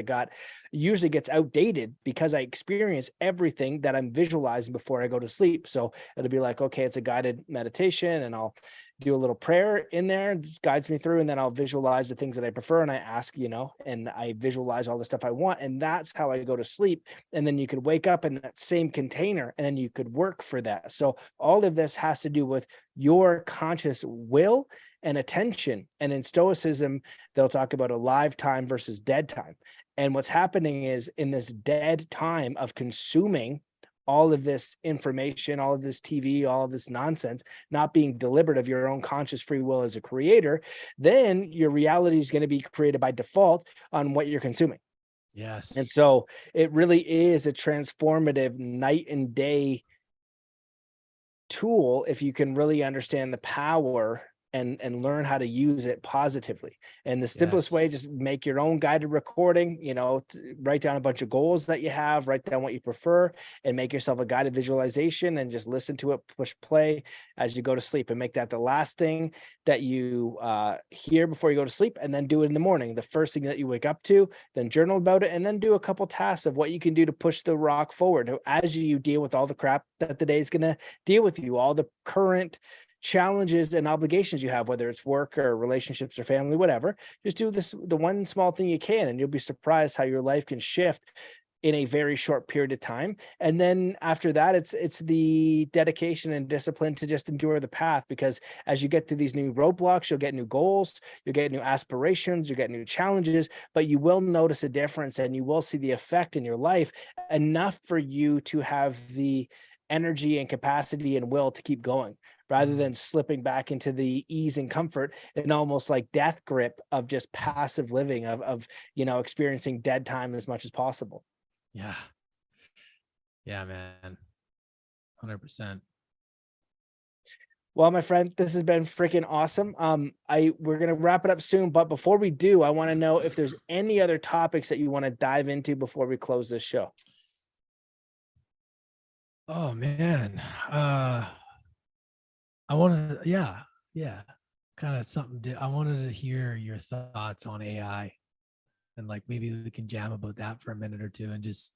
usually gets outdated, because I experience everything that I'm visualizing before I go to sleep. So it'll be like, okay, it's a guided meditation, and I'll do a little prayer in there, and guides me through, and then I'll visualize the things that I prefer, and I ask, and I visualize all the stuff I want, and that's how I go to sleep. And then you could wake up in that same container, and then you could work for that. So all of this has to do with your conscious will and attention. And in Stoicism, they'll talk about alive time versus dead time. And what's happening is, in this dead time of consuming all of this information, all of this TV, all of this nonsense, not being deliberate of your own conscious free will as a creator, then your reality is going to be created by default on what you're consuming.
Yes.
And so it really is a transformative night and day tool if you can really understand the power and learn how to use it positively. And the simplest way,
Yes.
just make your own guided recording, write down a bunch of goals that you have, write down what you prefer, and make yourself a guided visualization and just listen to it, push play as you go to sleep, and make that the last thing that you hear before you go to sleep, and then do it in the morning, the first thing that you wake up to, then journal about it, and then do a couple tasks of what you can do to push the rock forward as you deal with all the crap that the day is going to deal with you, all the current challenges and obligations you have, whether it's work or relationships or family, whatever. Just do the one small thing you can, and you'll be surprised how your life can shift in a very short period of time. And then after that, it's the dedication and discipline to just endure the path, because as you get to these new roadblocks, you'll get new goals, you'll get new aspirations, you'll get new challenges, but you will notice a difference and you will see the effect in your life enough for you to have the energy and capacity and will to keep going, rather than slipping back into the ease and comfort and almost like death grip of just passive living, of experiencing dead time as much as possible.
Yeah. Yeah, man. 100%.
Well, my friend, this has been freaking awesome. We're gonna wrap it up soon, but before we do, I want to know if there's any other topics that you want to dive into before we close this show.
Oh man. I want to, yeah. Kind of something I wanted to hear your thoughts on AI, and like maybe we can jam about that for a minute or two and just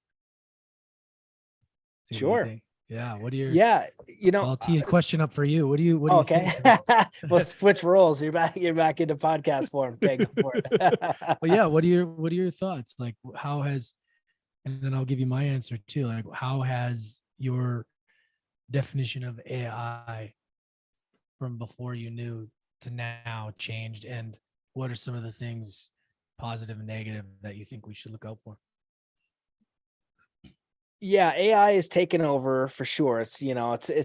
see what you
Sure.
think. Yeah. What are your,
Yeah.
I'll tee a question up for you. What do you
Okay.
think?
We'll switch roles. You're back into podcast form. Okay, go for it.
Well, yeah. What are your thoughts? Like how has, and then I'll give you my answer too. Like how has your definition of AI from before you knew to now changed, and what are some of the things, positive and negative, that you think we should look out for?
Yeah, AI is taking over for sure. It's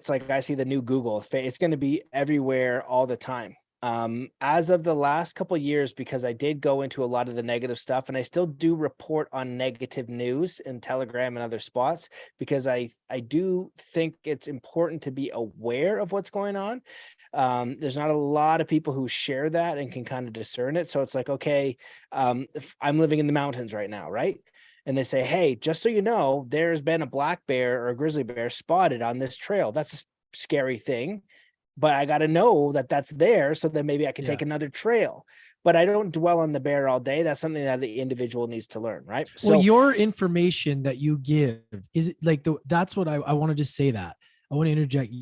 like I see the new Google. It's going to be everywhere all the time. As of the last couple of years, because I did go into a lot of the negative stuff, and I still do report on negative news in Telegram and other spots, because I do think it's important to be aware of what's going on. There's not a lot of people who share that and can kind of discern it. So it's like, okay, if I'm living in the mountains right now, right? And they say, hey, just so you know, there's been a black bear or a grizzly bear spotted on this trail. That's a scary thing, but I got to know that that's there, so that maybe I can take
Yeah.
another trail. But I don't dwell on the bear all day. That's something that the individual needs to learn, right?
Well,
So
your information that you give is it like that's what I want to just say that. I want to interject.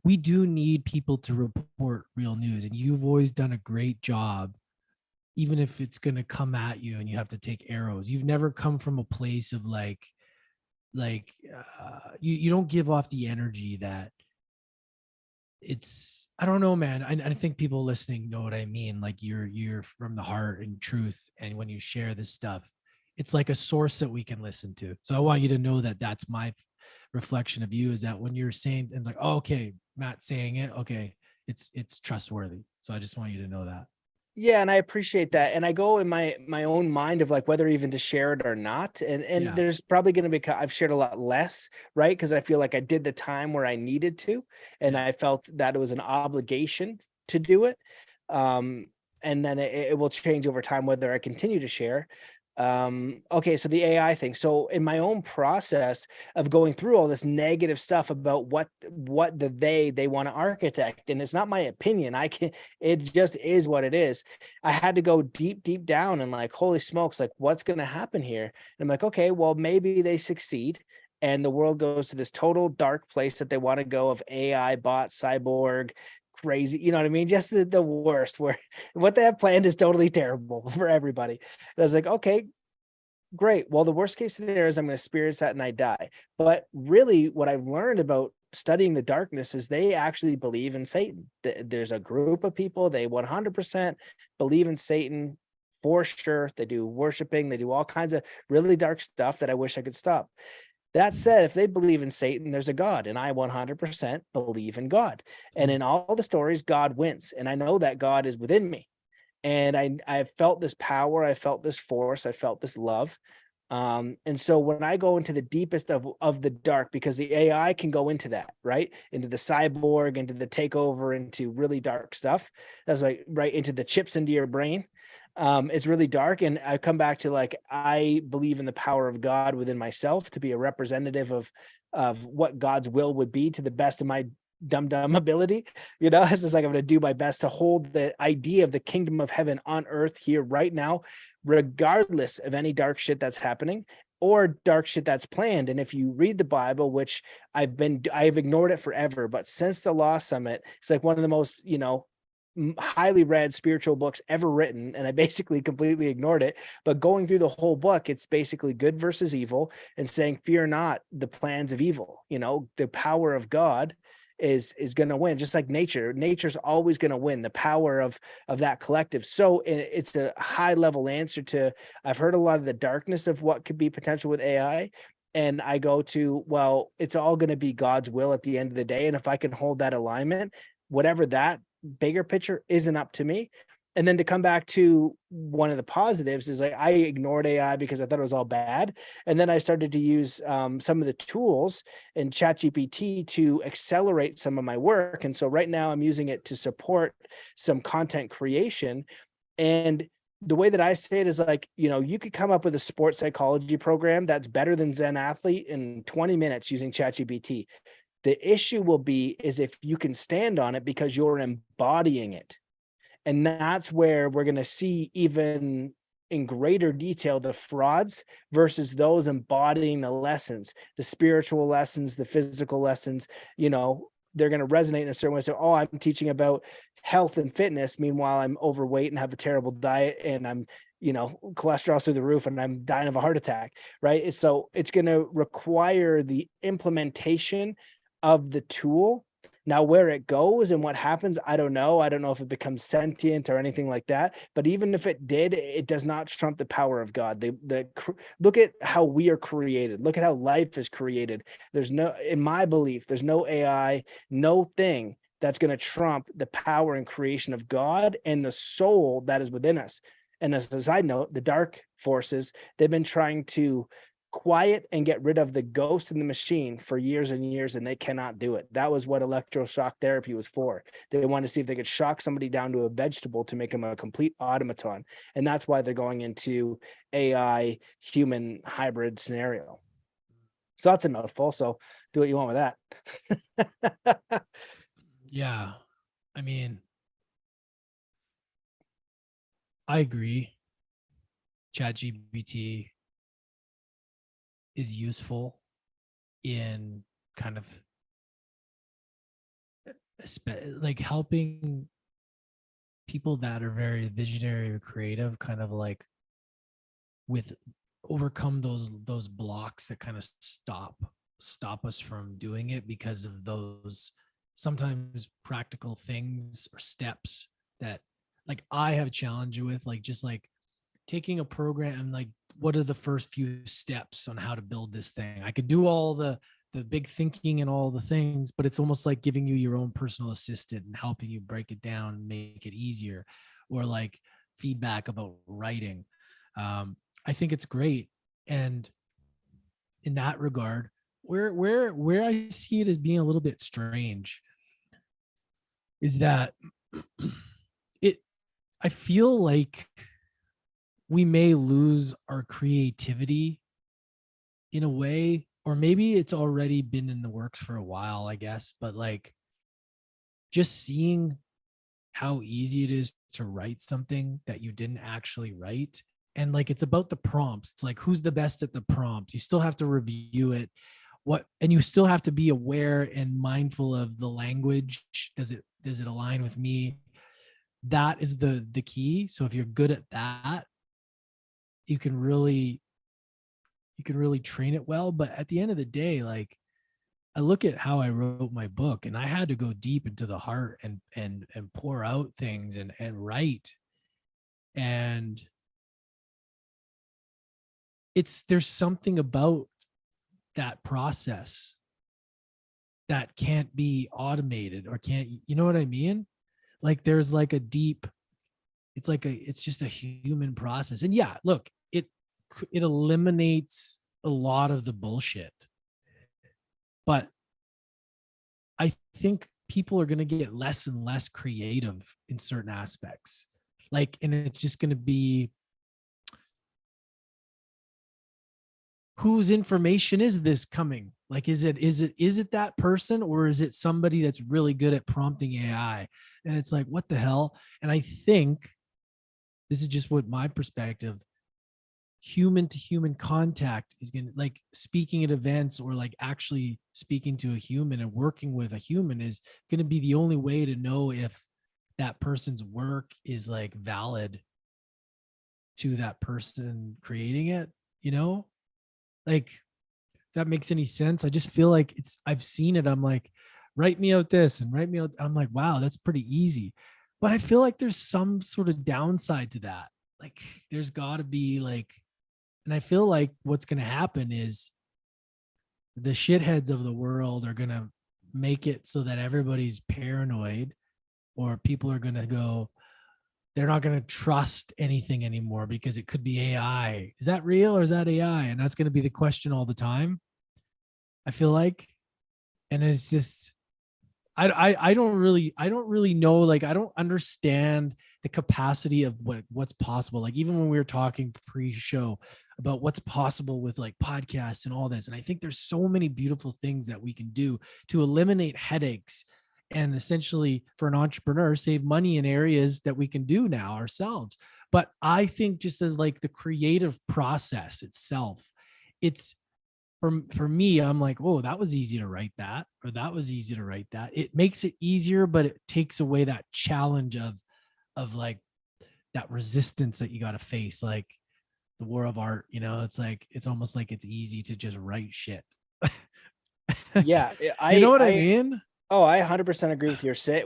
We do need people to report real news, and you've always done a great job, even if it's going to come at you and you have to take arrows. You've never come from a place of you don't give off the energy that it's, I don't know, man. I think people listening know what I mean. Like you're from the heart and truth. And when you share this stuff, it's like a source that we can listen to. So I want you to know that that's my reflection of you, is that when you're saying and like, oh, okay, Matt saying it, okay, it's trustworthy. So I just want you to know that.
yeah, and I appreciate that. And I go in my own mind of like whether even to share it or not. And
Yeah.
there's probably going to be, I've shared a lot less, right? Because I feel like I did the time where I needed to, and
Yeah.
I felt that it was an obligation to do it. Um, and then it will change over time whether I continue to share. Okay, so the AI thing. So in my own process of going through all this negative stuff about what they want to architect, and it's not my opinion. It just is what it is. I had to go deep down and like, holy smokes, like what's going to happen here? And I'm like, okay, well, maybe they succeed and the world goes to this total dark place that they want to go, of AI, bot, cyborg, crazy, you know what I mean? Just the worst, where what they have planned is totally terrible for everybody. And I was like, okay, great. Well, the worst case scenario is I'm going to experience that and I die. But really, what I've learned about studying the darkness is they actually believe in Satan. There's a group of people, they 100% believe in Satan for sure. They do worshiping, they do all kinds of really dark stuff that I wish I could stop. That said, if they believe in Satan, there's a God, and I 100% believe in God. And in all the stories, God wins, and I know that God is within me. And I felt this power, I felt this force, I felt this love. And so when I go into the deepest of the dark, because the AI can go into that, right? Into the cyborg, into the takeover, into really dark stuff. That's like right into the chips into your brain. It's really dark. And I come back to like, I believe in the power of God within myself to be a representative of what God's will would be to the best of my dumb ability. It's just like I'm going to do my best to hold the idea of the kingdom of heaven on earth here right now, regardless of any dark shit that's happening or dark shit that's planned. And if you read the Bible, which I've ignored it forever, but since the Law Summit, it's like one of the most, highly read spiritual books ever written, and I basically completely ignored it. But going through the whole book, it's basically good versus evil, and saying, fear not the plans of evil. The power of God is going to win, just like nature's always going to win, the power of that collective. So it's a high level answer to, I've heard a lot of the darkness of what could be potential with AI, and I go to, well, it's all going to be God's will at the end of the day. And if I can hold that alignment, whatever that bigger picture, isn't up to me. And then to come back to one of the positives is like, I ignored AI because I thought it was all bad. And then I started to use some of the tools in Chat GPT to accelerate some of my work. And so right now I'm using it to support some content creation. And the way that I say it is like, you could come up with a sports psychology program that's better than Zen Athlete in 20 minutes using Chat GPT. The issue will be is if you can stand on it because you're embodying it. And that's where we're going to see even in greater detail the frauds versus those embodying the lessons, the spiritual lessons, the physical lessons. They're going to resonate in a certain way. So, oh, I'm teaching about health and fitness. Meanwhile, I'm overweight and have a terrible diet, and I'm cholesterol through the roof, and I'm dying of a heart attack. Right. So it's going to require the implementation of the tool. Now, where it goes and what happens, I don't know. I don't know if it becomes sentient or anything like that. But even if it did, it does not trump the power of God. Look at how we are created. Look at how life is created. In my belief, there's no AI, no thing that's going to trump the power and creation of God and the soul that is within us. And as a side note, the dark forces, they've been trying to quiet and get rid of the ghost in the machine for years and years, and they cannot do it. That was what electroshock therapy was for. They wanted to see if they could shock somebody down to a vegetable to make them a complete automaton. And that's why they're going into AI human hybrid scenario. So that's a mouthful. So do what you want with that.
Yeah. I mean, I agree. ChatGPT is useful in kind of like helping people that are very visionary or creative, kind of like with overcome those blocks that kind of stop us from doing it because of those sometimes practical things or steps that like I have a challenge with, like just like taking a program and like what are the first few steps on how to build this thing. I could do all the big thinking and all the things, but it's almost like giving you your own personal assistant and helping you break it down and make it easier, or like feedback about writing. I think it's great. And in that regard, where I see it as being a little bit strange is that I feel like we may lose our creativity in a way, or maybe it's already been in the works for a while, I guess, but like just seeing how easy it is to write something that you didn't actually write. And like, it's about the prompts. It's like, who's the best at the prompts? You still have to review it. And you still have to be aware and mindful of the language. Does it align with me? That is the key. So if you're good at that, you can really train it well. But at the end of the day, like I look at how I wrote my book, and I had to go deep into the heart and pour out things and write. And there's something about that process that can't be automated or can't, you know what I mean? Like there's like a deep, it's just a human process. And yeah, look, it eliminates a lot of the bullshit. But I think people are going to get less and less creative in certain aspects. Like, and it's just going to be, whose information is this coming? Like, is it that person, or is it somebody that's really good at prompting AI? And it's like, what the hell? And I think this is just what my perspective, human to human contact is going to, like, speaking at events or like actually speaking to a human and working with a human is going to be the only way to know if that person's work is like valid to that person creating it, you know? Like, if that makes any sense. I just feel like I've seen it. I'm like, write me out this and write me out. I'm like, wow, that's pretty easy. But I feel like there's some sort of downside to that. Like, there's got to be like, and I feel like what's going to happen is the shitheads of the world are going to make it so that everybody's paranoid, or people are going to go, they're not going to trust anything anymore because it could be AI. Is that real or is that AI? And that's going to be the question all the time, I feel like. And it's just, I don't really know. Like, I don't understand the capacity of what's possible. Like, even when we were talking pre-show about what's possible with like podcasts and all this. And I think there's so many beautiful things that we can do to eliminate headaches and essentially, for an entrepreneur, save money in areas that we can do now ourselves. But I think just as like the creative process itself, it's, for me, I'm like, oh, that was easy to write that, or that was easy to write that. It makes it easier, but it takes away that challenge of like that resistance that you got to face, like the war of art. You know, it's like, it's almost like it's easy to just write shit.
Yeah,
You know what I mean?
Oh, I 100% agree with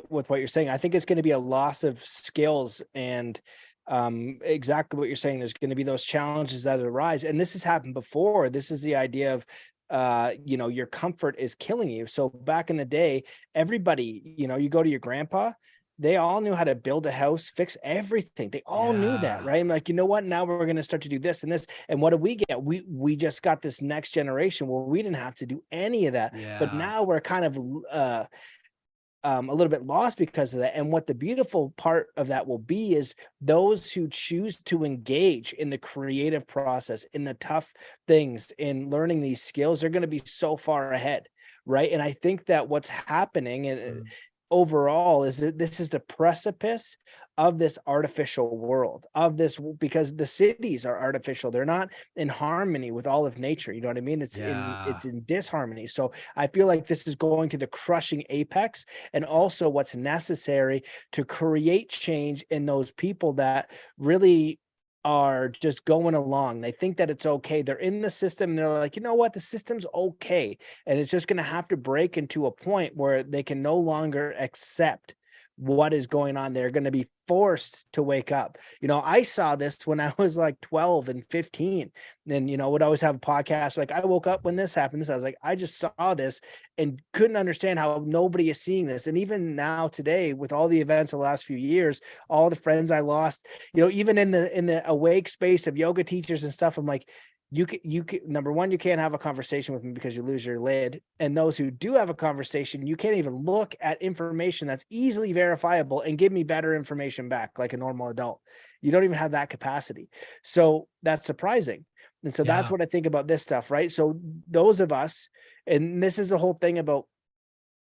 with what you're saying. I think it's going to be a loss of skills, and exactly what you're saying. There's going to be those challenges that arise, and this has happened before. This is the idea of your comfort is killing you. So back in the day, everybody, you go to your grandpa, they all knew how to build a house, fix everything. They all knew that,
Yeah.
right? I'm like, you know what? Now we're going to start to do this and this. And what do we get? We just got this next generation where we didn't have to do any of that. But
Yeah.
now we're kind of a little bit lost because of that. And what the beautiful part of that will be is those who choose to engage in the creative process, in the tough things, in learning these skills, they're going to be so far ahead, right? And I think that what's happening, and
Mm.
overall, is that this is the precipice of this artificial world, of this, because the cities are artificial. They're not in harmony with all of nature. You know what I mean?
Yeah.
It's in disharmony. So I feel like this is going to the crushing apex, and also what's necessary to create change in those people that really are just going along. They think that it's okay. They're in the system and they're like, you know what? The system's okay. And it's just going to have to break into a point where they can no longer accept what is going on. They're going to be forced to wake up. I saw this when I was like 12 and 15. And, would always have a podcast. Like, I woke up when this happened. I was like, I just saw this and couldn't understand how nobody is seeing this. And even now today, with all the events of the last few years, all the friends I lost, even in the awake space of yoga teachers and stuff, I'm like, you can, number one, you can't have a conversation with me because you lose your lid. And those who do have a conversation, you can't even look at information that's easily verifiable and give me better information back like a normal adult. You don't even have that capacity. So that's surprising. And so that's
Yeah.
what I think about this stuff, right? So those of us, and this is the whole thing about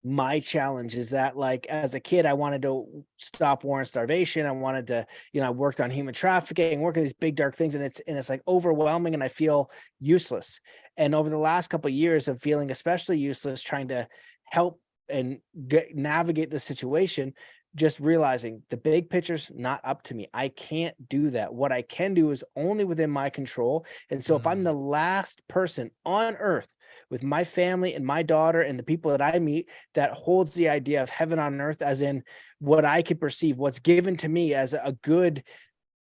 my challenge, is that, like, as a kid, I wanted to stop war and starvation. I wanted to, I worked on human trafficking, work on these big dark things, and it's like overwhelming, and I feel useless. And over the last couple of years of feeling especially useless, trying to help and navigate the situation, just realizing the big picture's not up to me. I can't do that. What I can do is only within my control. And so if I'm the
Mm.
last person on earth, with my family and my daughter and the people that I meet, that holds the idea of heaven on earth, as in what I could perceive, what's given to me as a good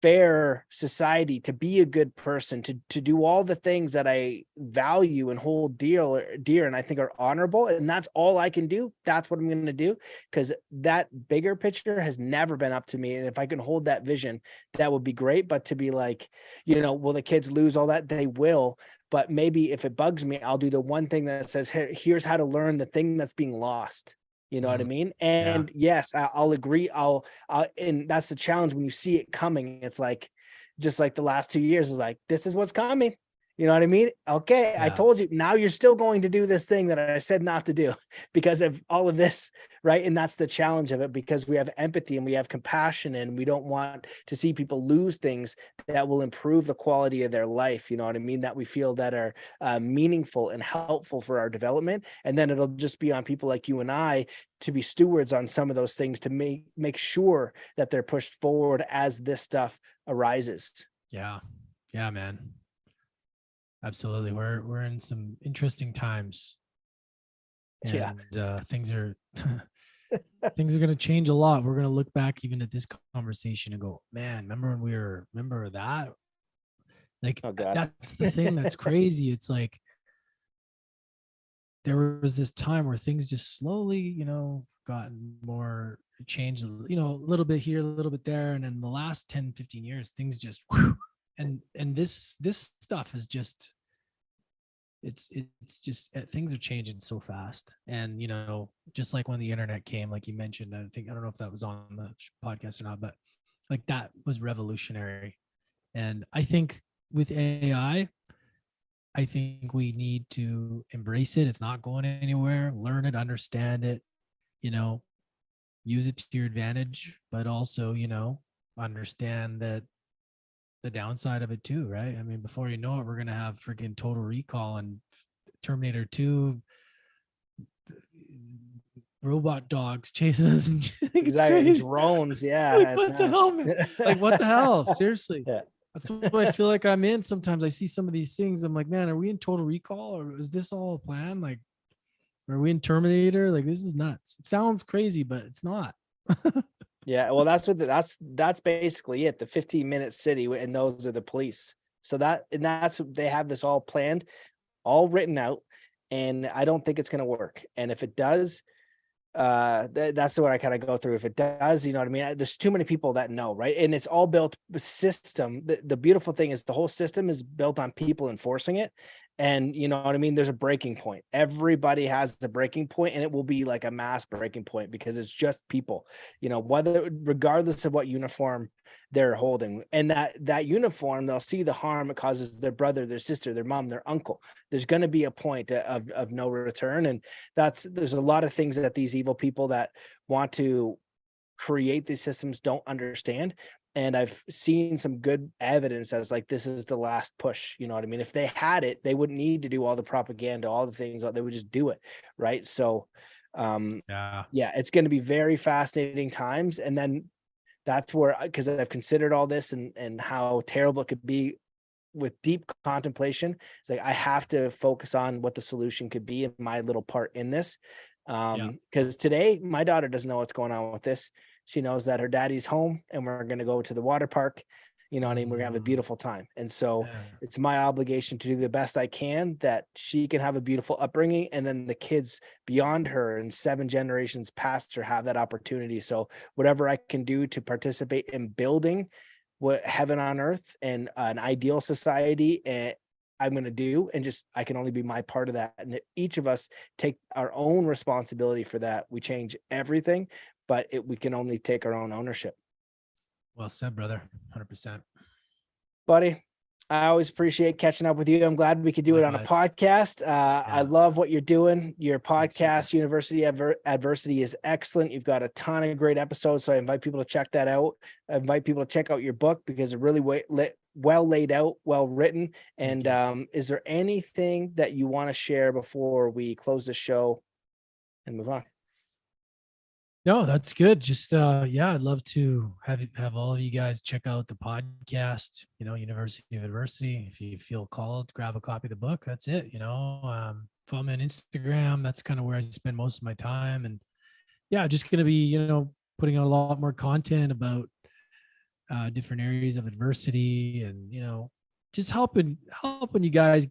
fair society, to be a good person, to do all the things that I value and hold dear and I think are honorable, and that's all I can do. That's what I'm going to do, because that bigger picture has never been up to me. And if I can hold that vision, that would be great. But to be like, will the kids lose all that? They will. But maybe if it bugs me, I'll do the one thing that says, here's how to learn the thing that's being lost. You know what I mean?
Yeah.
And yes, I'll agree. And that's the challenge when you see it coming. It's like, just like the last 2 years is like, this is what's coming. You know what I mean? Okay, I
Yeah.
told you. Now you're still going to do this thing that I said not to do because of all of this, right? And that's the challenge of it, because we have empathy and we have compassion, and we don't want to see people lose things that will improve the quality of their life. You know what I mean? That we feel that are meaningful and helpful for our development. And then it'll just be on people like you and I to be stewards on some of those things, to make sure that they're pushed forward as this stuff arises.
Yeah. Yeah, man. Absolutely. We're in some interesting times,
Yeah.
and things are things are going to change a lot. We're going to look back even at this conversation and go, man, remember that? Like,
Oh God.
that's the thing that's crazy. It's like there was this time where things just slowly, gotten more changed, a little bit here, a little bit there. And in the last 10, 15 years, things just, whew, and this stuff is just, it's just things are changing so fast. And just like when the internet came, like you mentioned, I don't know if that was on the podcast or not, but like that was revolutionary. And I think with AI, I think we need to embrace it. It's not going anywhere. Learn it, understand it, use it to your advantage, but also, understand that the downside of it too, right? I mean, before you know it, we're gonna have freaking Total Recall and Terminator 2 robot dogs chasing us. I think it's
Exactly.
crazy.
Drones.
Like,
Yeah.
what the hell, man? Like, what the hell? Seriously.
Yeah.
That's what I feel like I'm in. Sometimes I see some of these things. I'm like, man, are we in Total Recall, or is this all a plan? Like, are we in Terminator? Like, this is nuts. It sounds crazy, but it's not.
Yeah, well, that's basically it. The 15-minute city, and those are the police. So they have this all planned, all written out, and I don't think it's going to work. And if it does, that's what I kind of go through. If it does, you know what I mean? There's too many people that know, right? And it's all built system. The beautiful thing is the whole system is built on people enforcing it. And you know what I mean? There's a breaking point. Everybody has the breaking point, and it will be like a mass breaking point because it's just people, regardless of what uniform they're holding. And that uniform, they'll see the harm it causes their brother, their sister, their mom, their uncle. There's going to be a point of no return. And there's a lot of things that these evil people that want to create these systems don't understand. And I've seen some good evidence as like, this is the last push. You know what I mean? If they had it, they wouldn't need to do all the propaganda, all the things, they would just do it. Right. So
Yeah.
it's going to be very fascinating times. And then that's where, because I've considered all this and how terrible it could be with deep contemplation. It's like, I have to focus on what the solution could be and my little part in this. Because today my daughter doesn't know what's going on with this. She knows that her daddy's home and we're going to go to the water park. You know what I mean? We're gonna have a beautiful time. And so it's my obligation to do the best I can that she can have a beautiful upbringing. And then the kids beyond her and 7 generations past her have that opportunity. So whatever I can do to participate in building what heaven on earth and an ideal society, and I'm going to do, and just, I can only be my part of that. And each of us take our own responsibility for that. We change everything, but we can only take our own ownership.
Well said, brother. 100%.
Buddy, I always appreciate catching up with you. I'm glad we could do it on a podcast. I love what you're doing. Your podcast, University Adversity, is excellent. You've got a ton of great episodes, so I invite people to check that out. I invite people to check out your book because it's really well laid out, well written. And is there anything that you want to share before we close the show and move on?
No, that's good. Just I'd love to have all of you guys check out the podcast, University of Adversity. If you feel called, grab a copy of the book. That's it. Follow me on Instagram. That's kind of where I spend most of my time. And just gonna be, putting out a lot more content about different areas of adversity, and just helping you guys,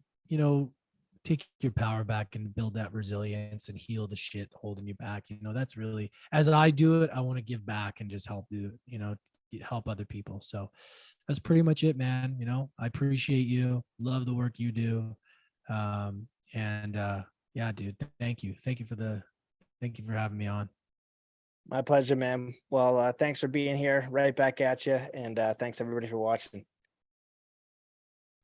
take your power back and build that resilience and heal the shit holding you back. That's really, as I do it, I want to give back and just help help other people. So that's pretty much it, man. I appreciate you, love the work you do. And yeah, dude, thank you for having me on.
My pleasure, man. Well, thanks for being here. Right back at you. And thanks everybody for watching.